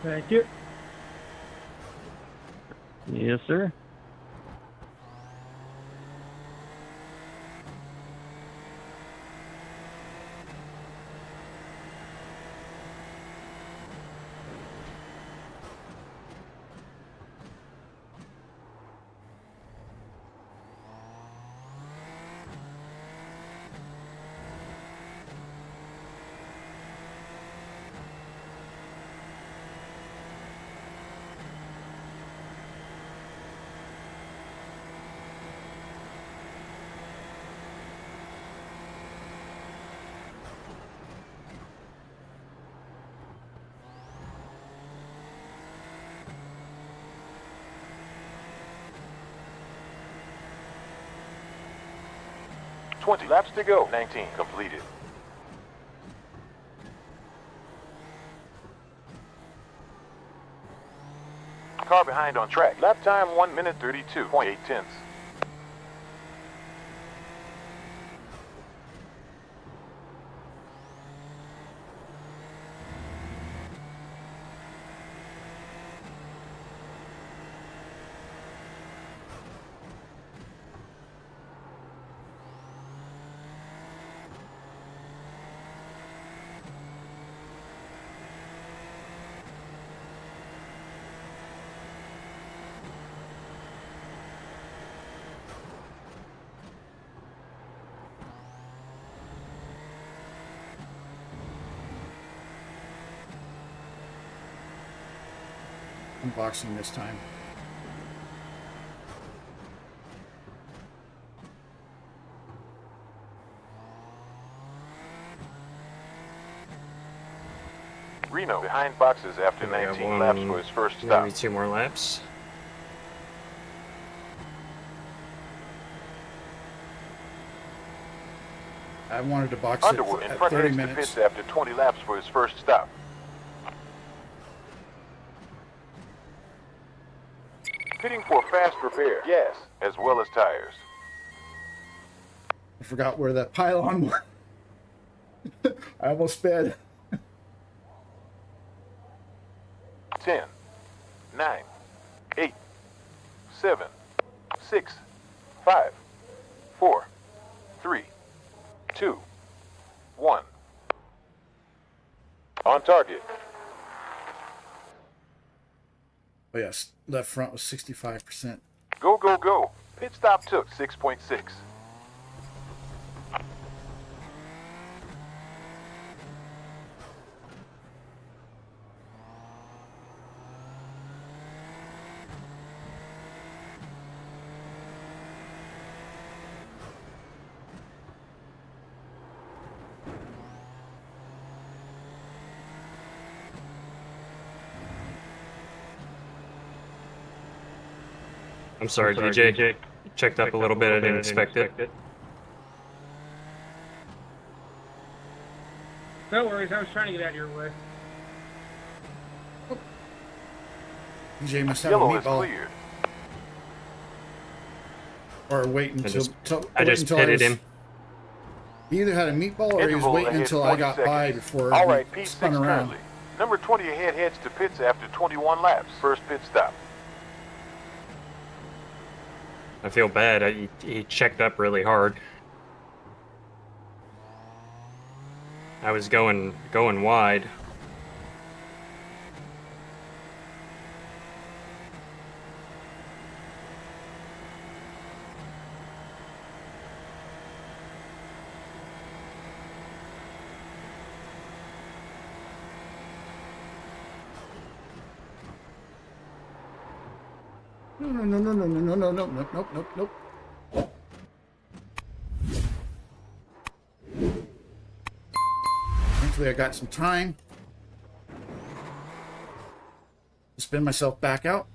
Thank you. Yes, sir. Twenty laps to go. 19 completed. Car behind on track. Lap time 1 minute 32.8 tenths. second boxing this time. Reno behind boxes after We got 19 laps for his first stop. Maybe 2 more laps. I wanted to box it Underwood in at front 30 heads to minutes. pits after 20 laps for his first stop. Pitting for fast repair, gas, as well as tires. I forgot where that pylon was. I almost sped. 10, 9, 8, 7, 6, 5, 4, 3, 2, 1. On target. Oh yes, left front was 65%. Go, go, go. Pit stop took 6.6. I'm sorry, DJ. Checked up a little bit. I didn't expect it. No worries, I was trying to get out of your way. DJ must have a Yellow is meatball. cleared. Or wait until, I just pitted him. He either had a meatball or he was Interval waiting ahead until 40 I got seconds. by before All he right, P6 spun around. currently. Number 20 ahead heads to pits after 21 laps. First pit stop. I feel bad. He checked up really hard. I was going wide. Nope. Thankfully, I got some time to spin myself back out.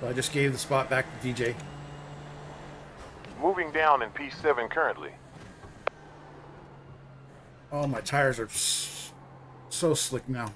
So I just gave the spot back to DJ. Moving down in P7 currently. Oh, my tires are so slick now.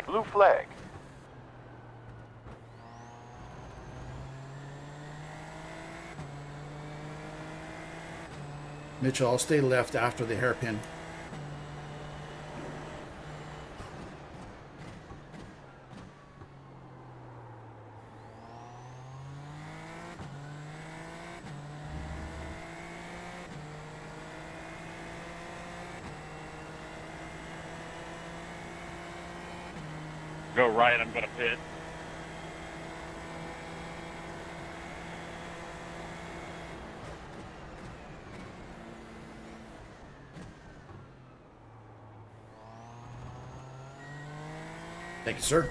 Blue flag. Mitchell, I'll stay left after the hairpin. Go right, I'm gonna pit. Thank you, sir.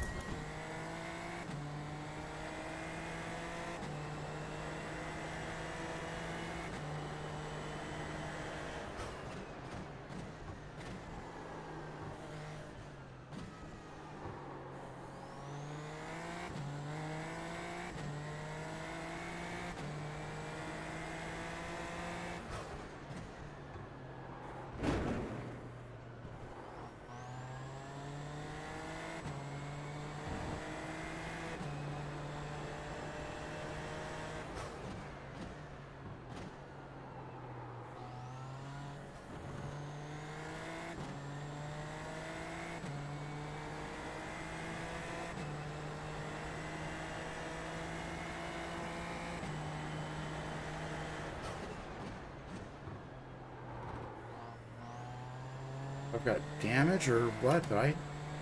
I've got damage or what, but I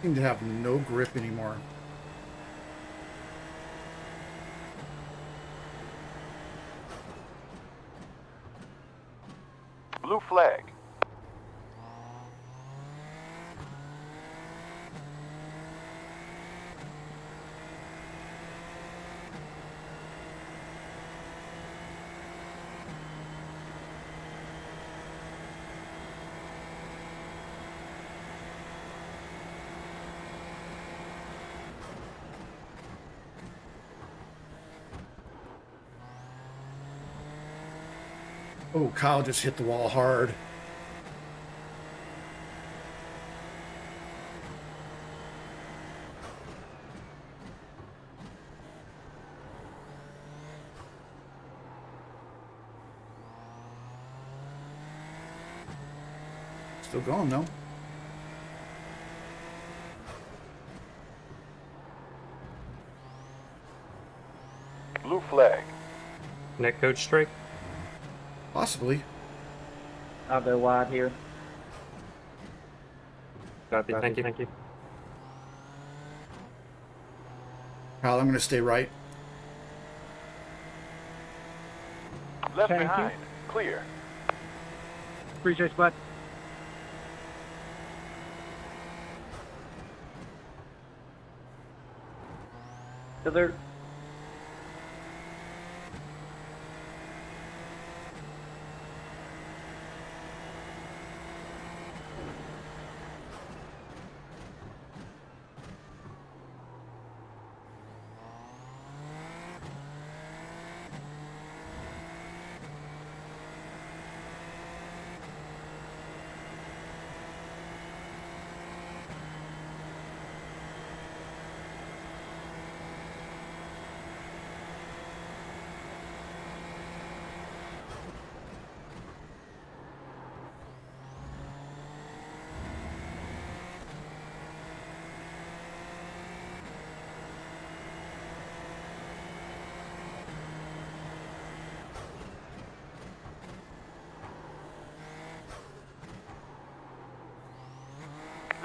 seem to have no grip anymore. Blue flag. Oh, Kyle just hit the wall hard. Still going though. Blue flag. Net coach strike. Possibly. I'll go wide here. Copy. Thank you. Thank you. Kyle, I'm going to stay right. Left Thank you. behind. Clear. Appreciate you, bud. So there.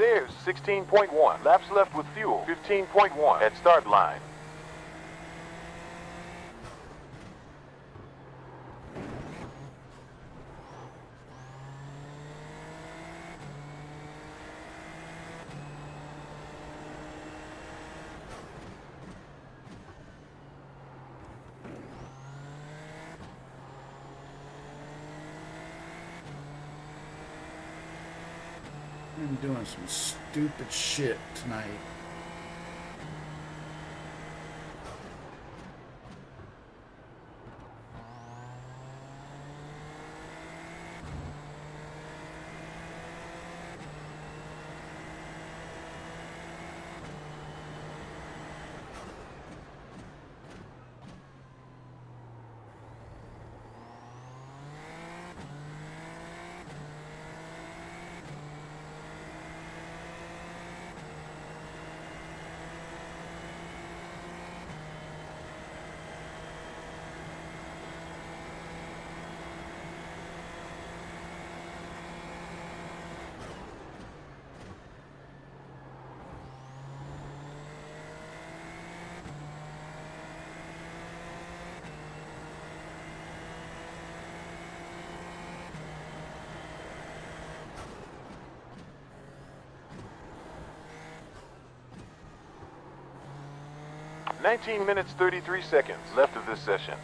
There's 16.1. Laps left with fuel. 15.1 at start line. I'm doing some stupid shit tonight. – 19 minutes 33 seconds left of this session.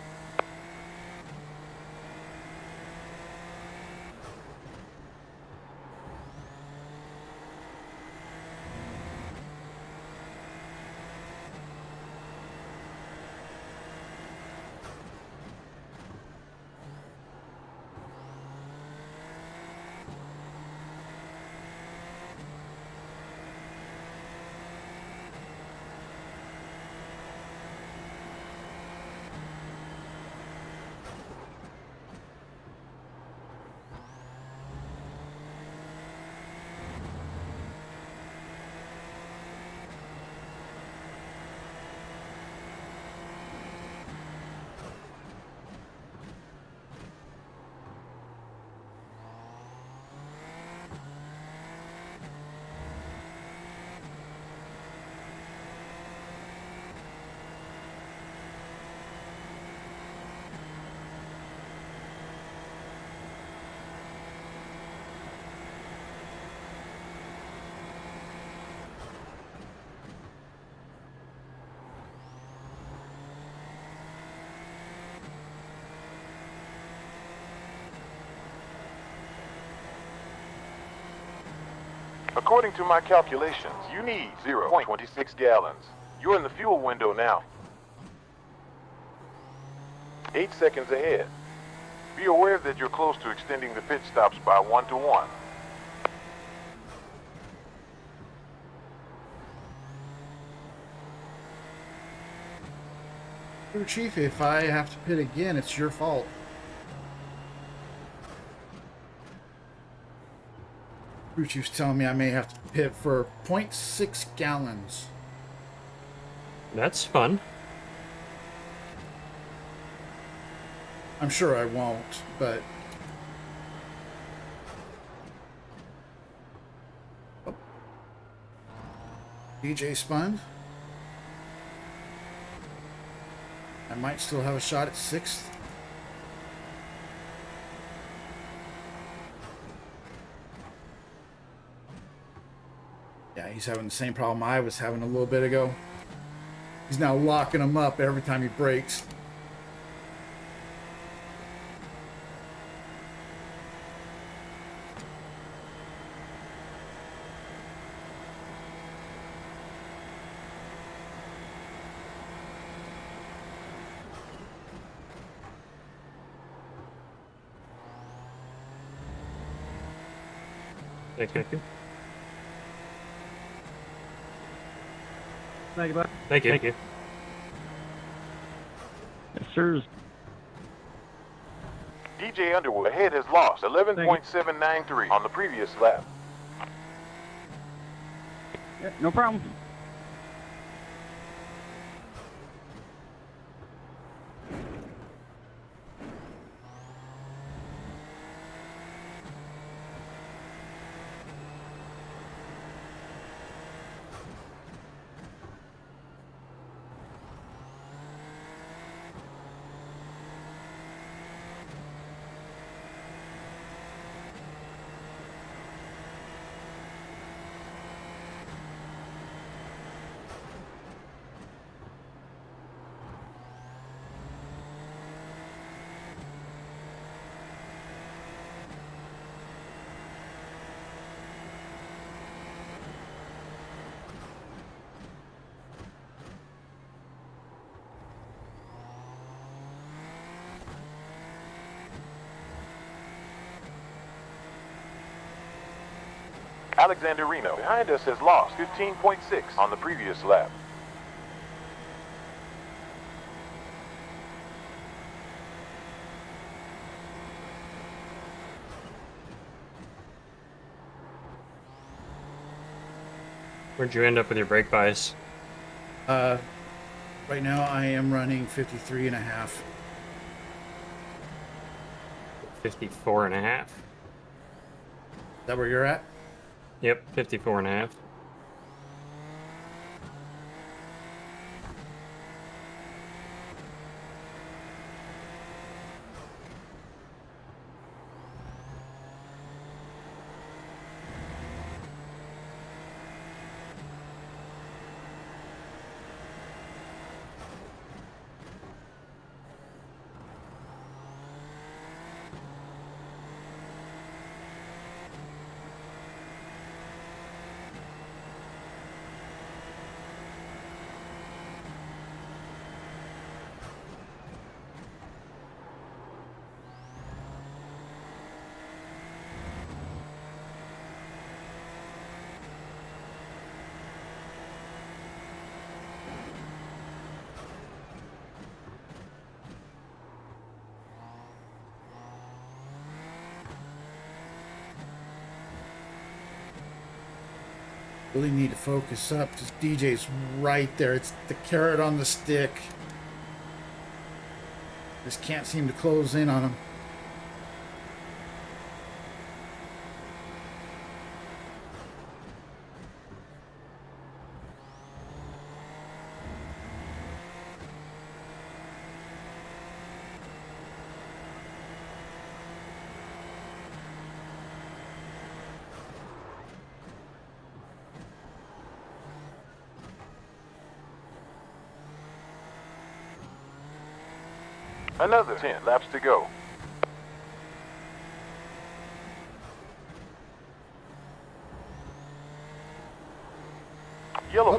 According to my calculations, you need 0.26 gallons. You're in the fuel window now. 8 seconds ahead. Be aware that you're close to extending the pit stops by 1 to 1. Crew Chief, if I have to pit again, it's your fault. Crew Chief's telling me I may have to pit for 0.6 gallons. That's fun. I'm sure I won't, but... Oh. DJ spun. I might still have a shot at 6th. Yeah, he's having the same problem I was having a little bit ago. He's now locking him up every time he breaks. Thank you. Thank you, bud. Thank you. Thank you. Yes, sir. DJ Underwood ahead has lost 11.793 on the previous lap. Yeah, no problem. Alexander Reno behind us has lost 15.6 on the previous lap. Where'd you end up with your brake bias? Right now I am running 53 and a half. 54 and a half. Is that where you're at? Yep, 54 and a half. Really need to focus up because DJ's right there. It's the carrot on the stick. Just can't seem to close in on him. Another 10 laps to go.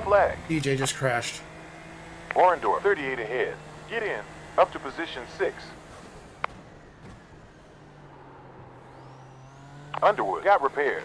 flag. DJ just crashed. Orendorf, 38 ahead. Get in. Up to position 6. Underwood, got repairs.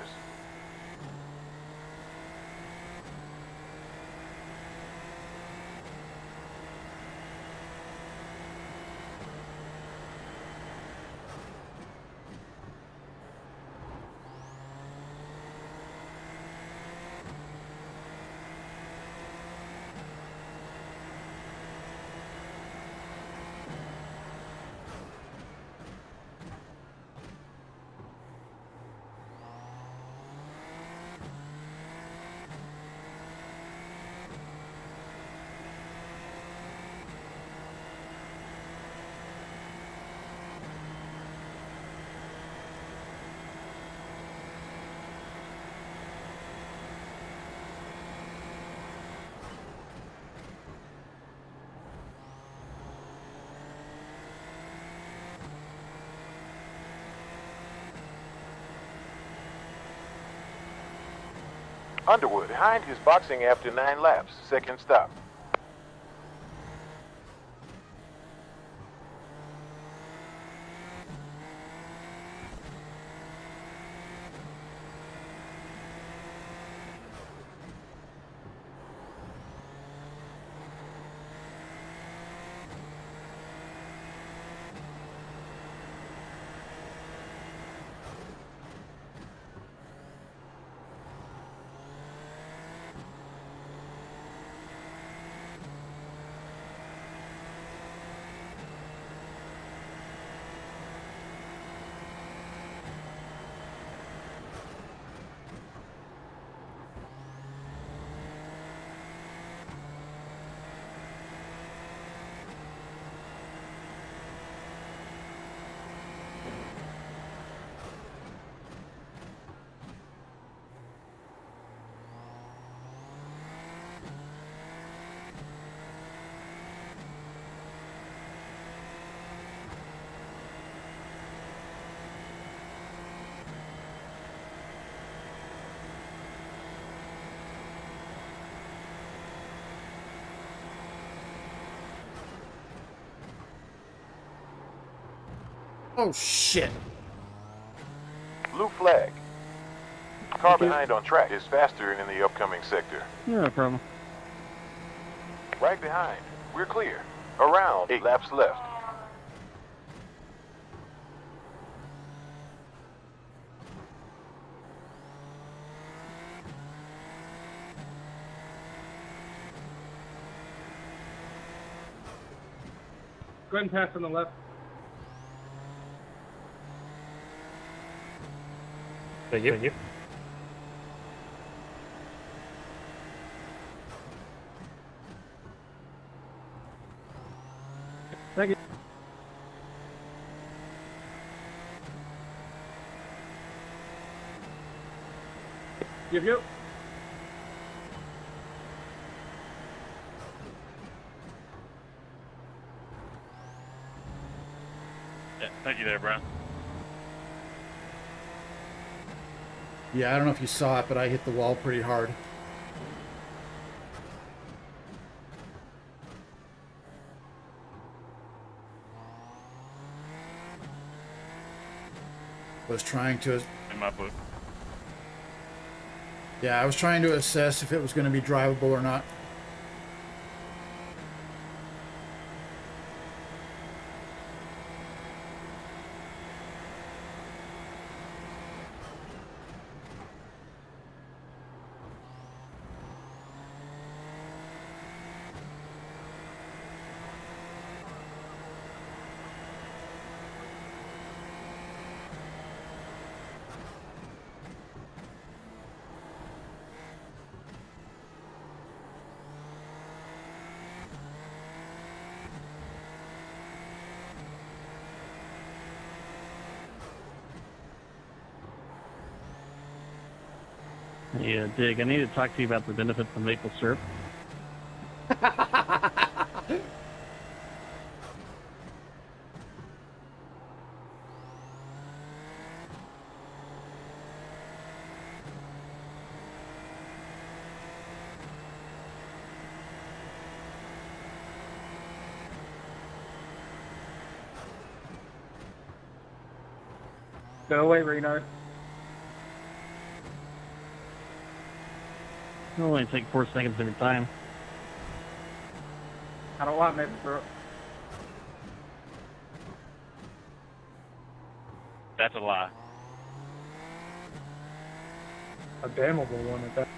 Underwood, behind his boxing after 9 laps. Second stop. Oh, shit. Blue flag. Car behind on track is faster in the upcoming sector. No problem. Right behind. We're clear. Around 8 laps left. Go ahead and pass on the left. Thank you. Thank you. Yep. Yeah, thank you there, Brian. Yeah, I don't know if you saw it, but I hit the wall pretty hard. Was trying to... In my book. Yeah, I was trying to assess if it was going to be drivable or not. Yeah, Dig, I need to talk to you about the benefits of maple syrup. Go away, Reno. It'll only take 4 seconds every time. I don't like Maple Syrup. That's a lie. A damnable one at that.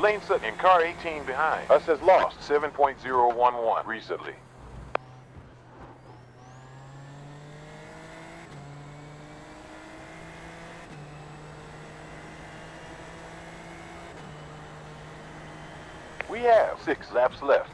Lane Sutton in car 18 behind us has lost 7.011 recently. We have 6 laps left.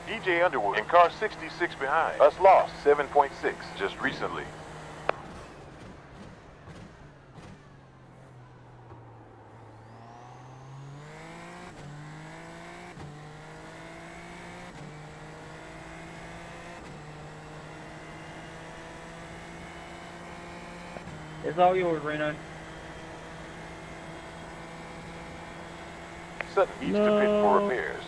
DJ Underwood in car 66 behind us lost 7.6 just recently. It's all yours, Reno. Sutton needs to pit for repairs.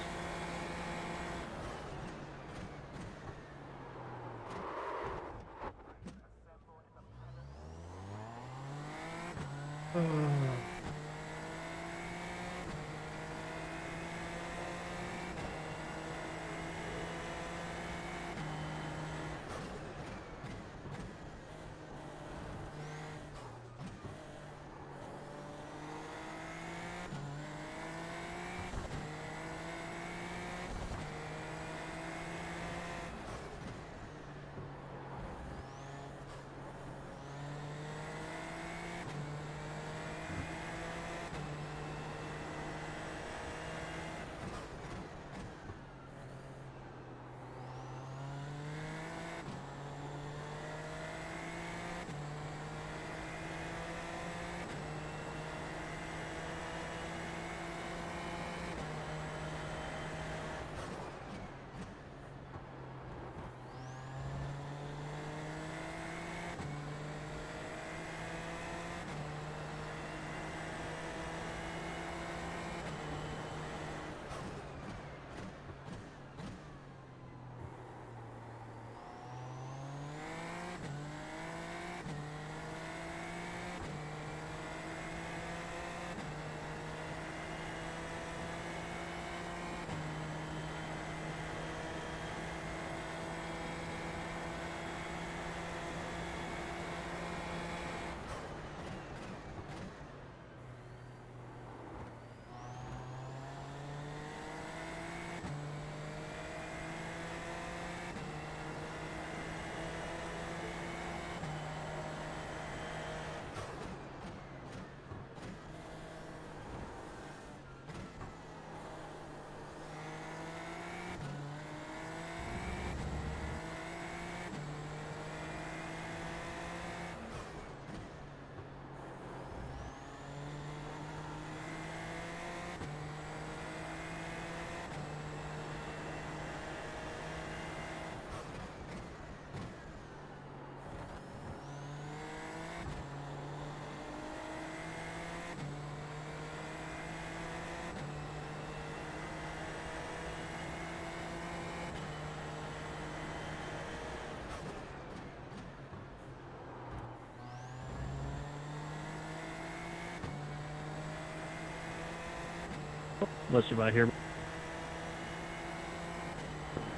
Unless you're out here.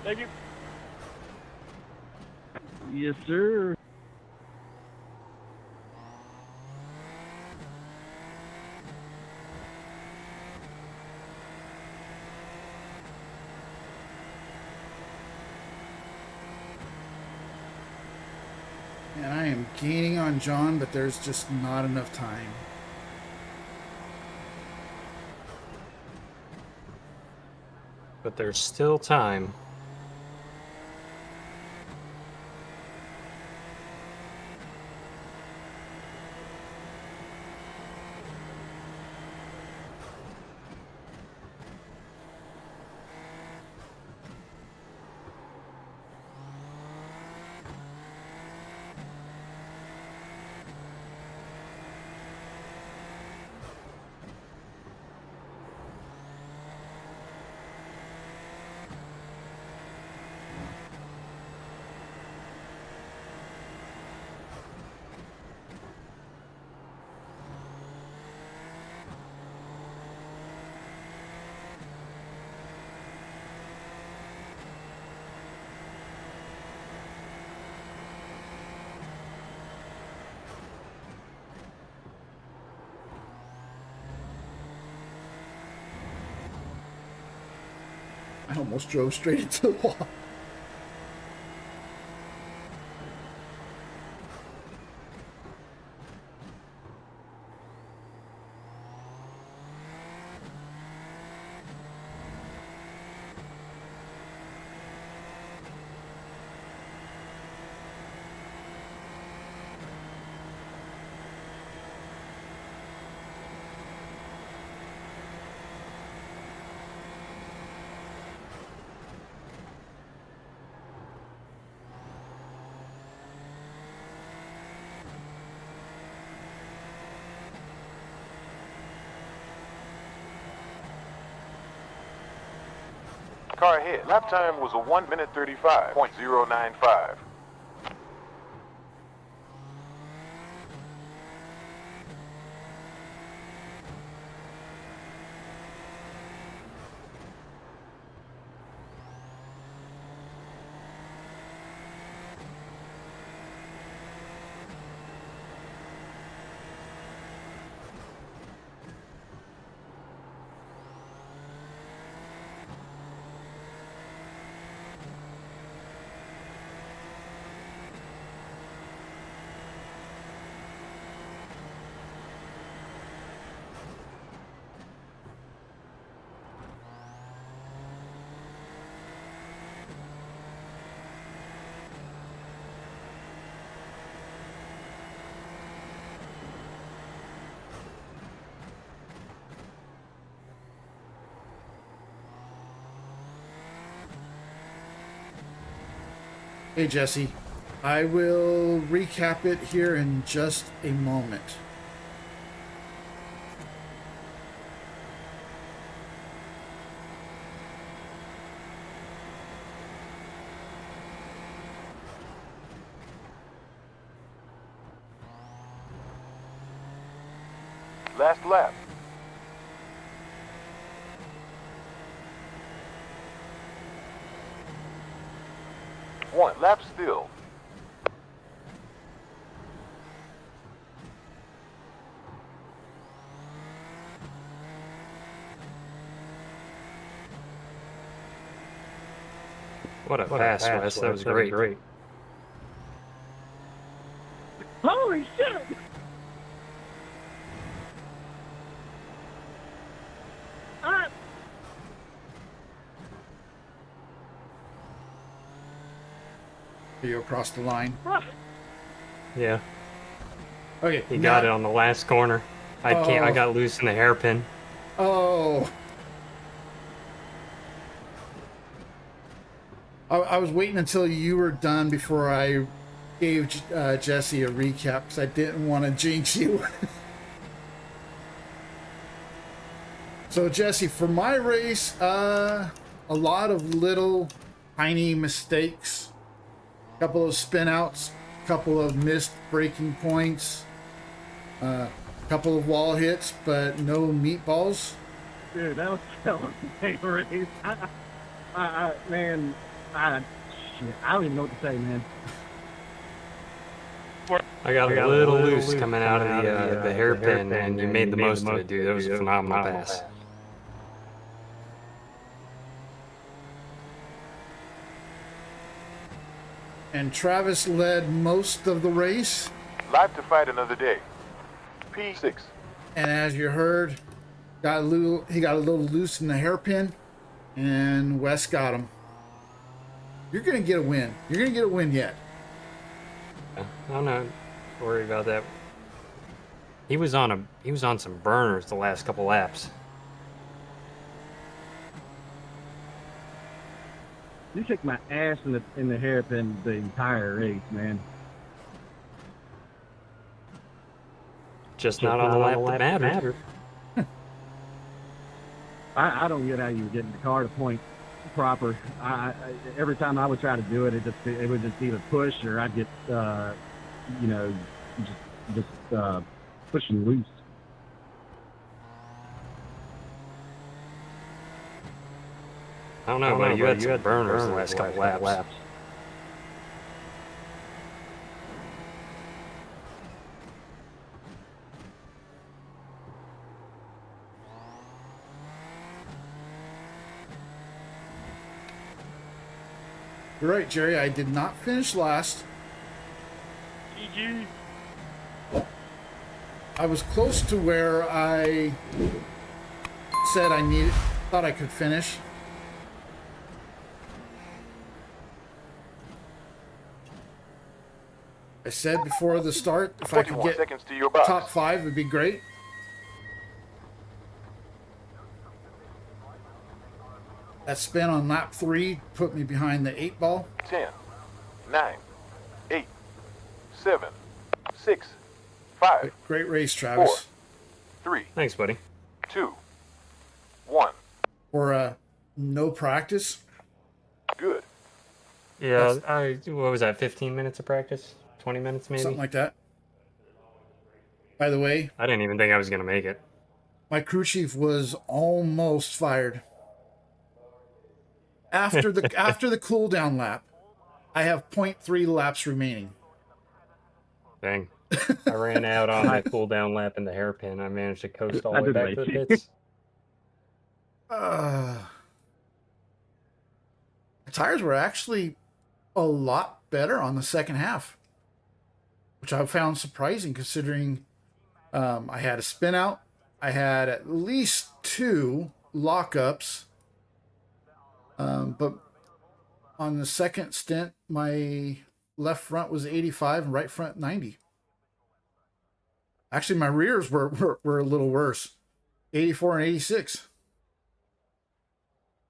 Thank you. Yes, sir. And I am gaining on John, but there's just not enough time. But there's still time. I almost drove straight into the wall. Car ahead. Lap time was a 1 minute 35.095. Hey, Jesse. I will recap it here in just a moment. Last lap. One lap still. What a pass, Wes. That was great. Holy shit! Ah! You across the line. Yeah, Okay. he got it on the last corner. I can't. I Oh. got loose in the hairpin. Oh. I was waiting until you were done before I gave Jesse a recap because I didn't want to jinx you. So Jesse, for my race, a lot of little tiny mistakes, a couple of spin outs, a couple of missed braking points, a couple of wall hits, but no meatballs. Dude, that was a big race. Man, shit, I don't even know what to say, man. I got a little loose coming out of the hairpin, and you made the most of it, dude. That was a phenomenal pass. And Travis led most of the race. Live to fight another day. P6. And as you heard, he got a little loose in the hairpin, and Wes got him. You're gonna get a win. You're gonna get a win yet. I'm not worried about that. He was on some burners the last couple laps. You kicked my ass in the hairpin the entire race, man. Just not on the lap that mattered. I don't get how you get in the car to point proper. Every time I would try to do it, it would just either push or I'd get just pushing loose. I don't know, buddy. You had some burners the last couple laps. You're right, Jerry. I did not finish last. GG. I was close to where I said thought I could finish. I said before the start, if I could 41 get seconds to your box. top 5, it'd be great. That spin on lap 3 put me behind the 8 ball. 10, 9, 8, 7, 6, 5, Great race, Travis. 3, Thanks, buddy. 2, 1. For no practice. Good. Yeah, what was that? 15 minutes of practice? 20 minutes maybe? Something like that. By the way, I didn't even think I was gonna make it. my crew chief was almost fired. After the cool down lap, I have 0.3 laps remaining. Dang. I ran out on that cool down lap in the hairpin. I managed to coast all the way back to the pits. The tires were actually a lot better on the second half, which I found surprising considering I had a spin out. I had at least 2 lockups. But on the second stint, my left front was 85 and right front 90. Actually, my rears were a little worse, 84 and 86.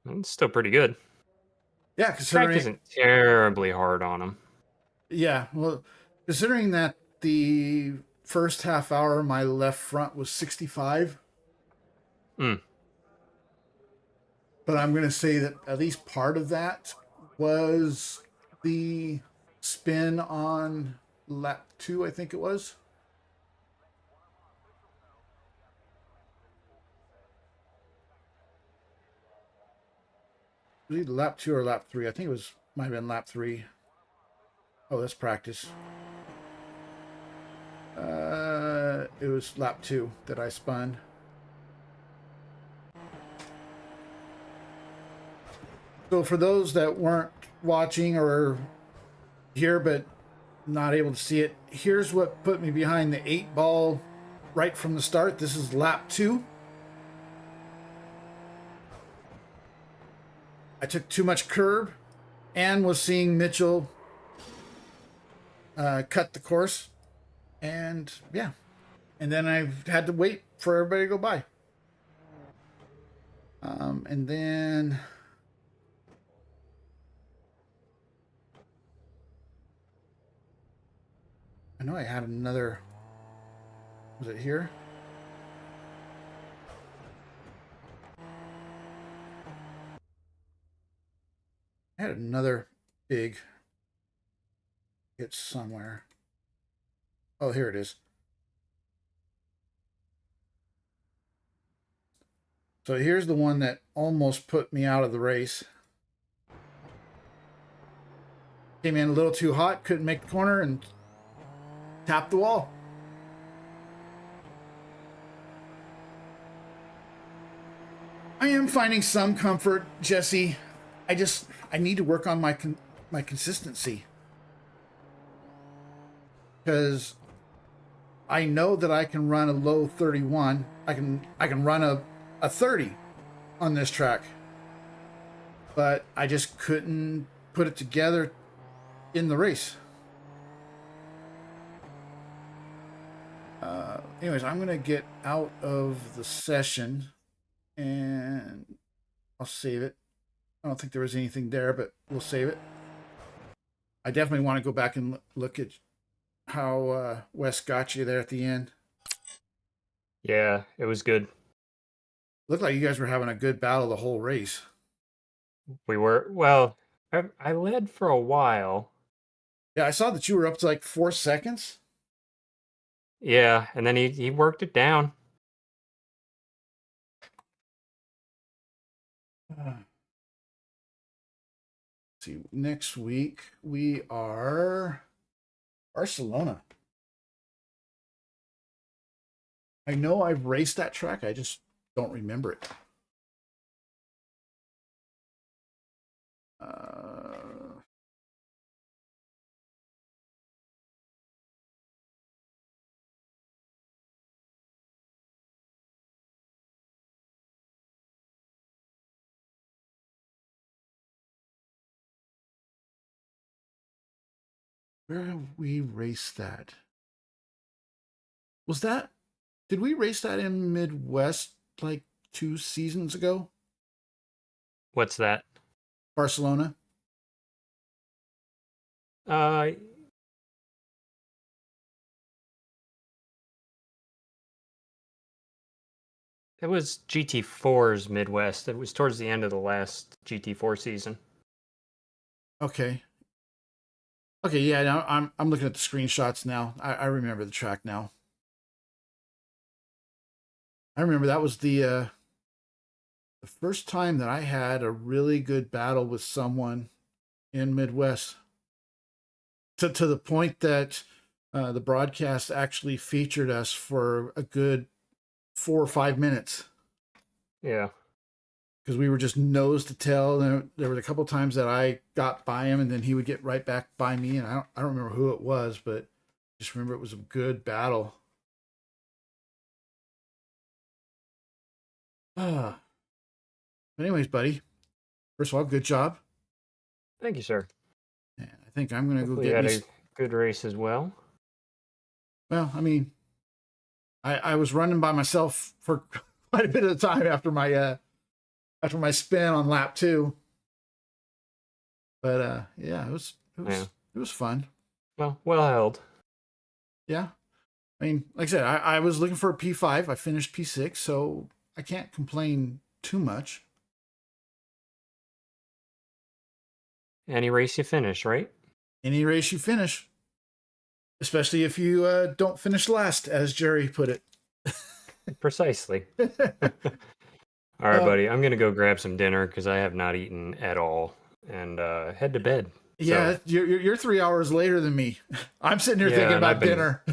It's still pretty good. Yeah, Track considering isn't terribly hard on him. yeah, well, considering that the first half hour my left front was 65. But I'm going to say that at least part of that was the spin on lap 2, I think it was. Was it lap 2 or lap 3? I think it might have been lap 3. Oh, that's practice. It was lap 2 that I spun. So for those that weren't watching or here but not able to see it, here's what put me behind the 8 ball right from the start. This is lap 2. I took too much curb and was seeing Mitchell cut the course. And yeah. And then I had to wait for everybody to go by. And then I know I had another. Was it here? I had another big hit somewhere. Oh, here it is. So here's the one that almost put me out of the race. Came in a little too hot, couldn't make the corner, and tapped the wall. I am finding some comfort, Jesse. I need to work on my consistency. because I know that I can run a low 31. I can run a 30 on this track, but I just couldn't put it together in the race. Anyways, I'm gonna get out of the session and I'll save it. I don't think there was anything there, but we'll save it. I definitely want to go back and look at how Wes got you there at the end. Yeah, it was good. Looked like you guys were having a good battle the whole race. We were, well, I led for a while. Yeah, I saw that you were up to like 4 seconds. Yeah, and then he worked it down. See, next week we are Barcelona. I know I've raced that track, I just don't remember it. Where have we raced that? Did we race that in Midwest like 2 seasons ago? What's that? Barcelona? Uh, it was GT4's Midwest. It was towards the end of the last GT4 season. Okay. Okay, yeah, now I'm looking at the screenshots now. I remember the track now. I remember that was the first time that I had a really good battle with someone in Midwest. To the point that the broadcast actually featured us for a good 4 or 5 minutes. Yeah. Because we were just nose to tail. There were a couple times that I got by him, and then he would get right back by me. And I don't remember who it was, but just remember it was a good battle. But anyways, buddy, first of all, good job. Thank you, sir. And I think I'm gonna go Hopefully you get had me. a good race as well. Well, I mean, I was running by myself for quite a bit of the time after my spin on lap 2. But yeah, it was fun. Well held. Yeah. I mean, like I said, I was looking for a P5. I finished P6, so I can't complain too much. Any race you finish, right? Any race you finish, especially if you don't finish last, as Jerry put it. Precisely. All right, buddy. I'm gonna go grab some dinner because I have not eaten at all, and head to bed. Yeah, So, you're 3 hours later than me. I'm sitting here thinking and about dinner.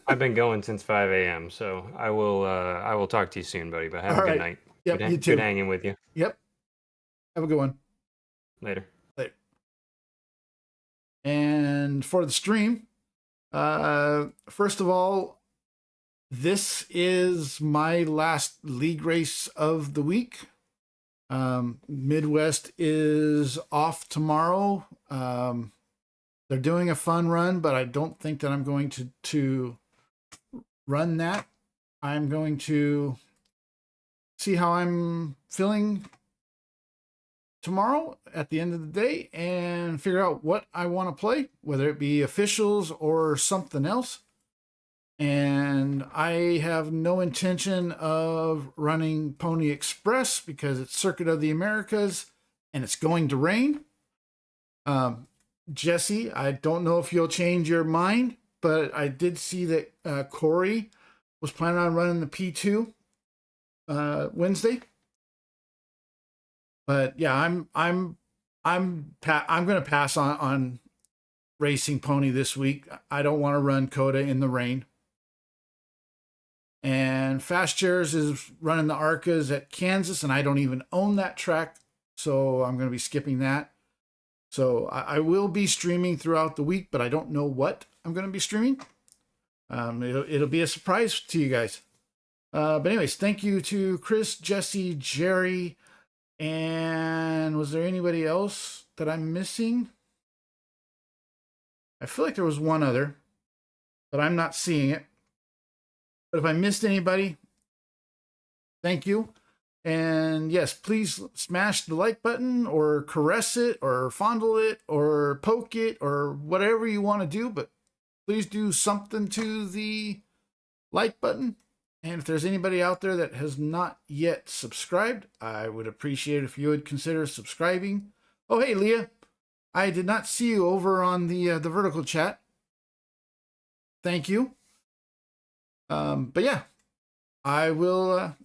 I've been going since 5 a.m. So I will talk to you soon, buddy. But have All a right. good night. Yep, you too. Good hanging with you. Yep. Have a good one. Later. And for the stream, first of all, this is my last league race of the week. Midwest is off tomorrow. They're doing a fun run, but I don't think that I'm going to run that. I'm going to see how I'm feeling tomorrow at the end of the day and figure out what I want to play, whether it be officials or something else. And I have no intention of running Pony Express because it's Circuit of the Americas and it's going to rain. Jesse, I don't know if you'll change your mind, but I did see that Corey was planning on running the P2 Wednesday. But yeah, I'm going to pass on racing Pony this week. I don't want to run Coda in the rain. And Fast Chairs is running the Arcas at Kansas, and I don't even own that track, so I'm going to be skipping that. So I will be streaming throughout the week, but I don't know what I'm going to be streaming. It'll be a surprise to you guys. But anyways, thank you to Chris, Jesse, Jerry, and was there anybody else that I'm missing? I feel like there was one other, but I'm not seeing it. But if I missed anybody, thank you. And yes, please smash the like button or caress it or fondle it or poke it or whatever you want to do. But please do something to the like button. And if there's anybody out there that has not yet subscribed, I would appreciate if you would consider subscribing. Oh, hey, Leah. I did not see you over on the vertical chat. Thank you. But yeah, I will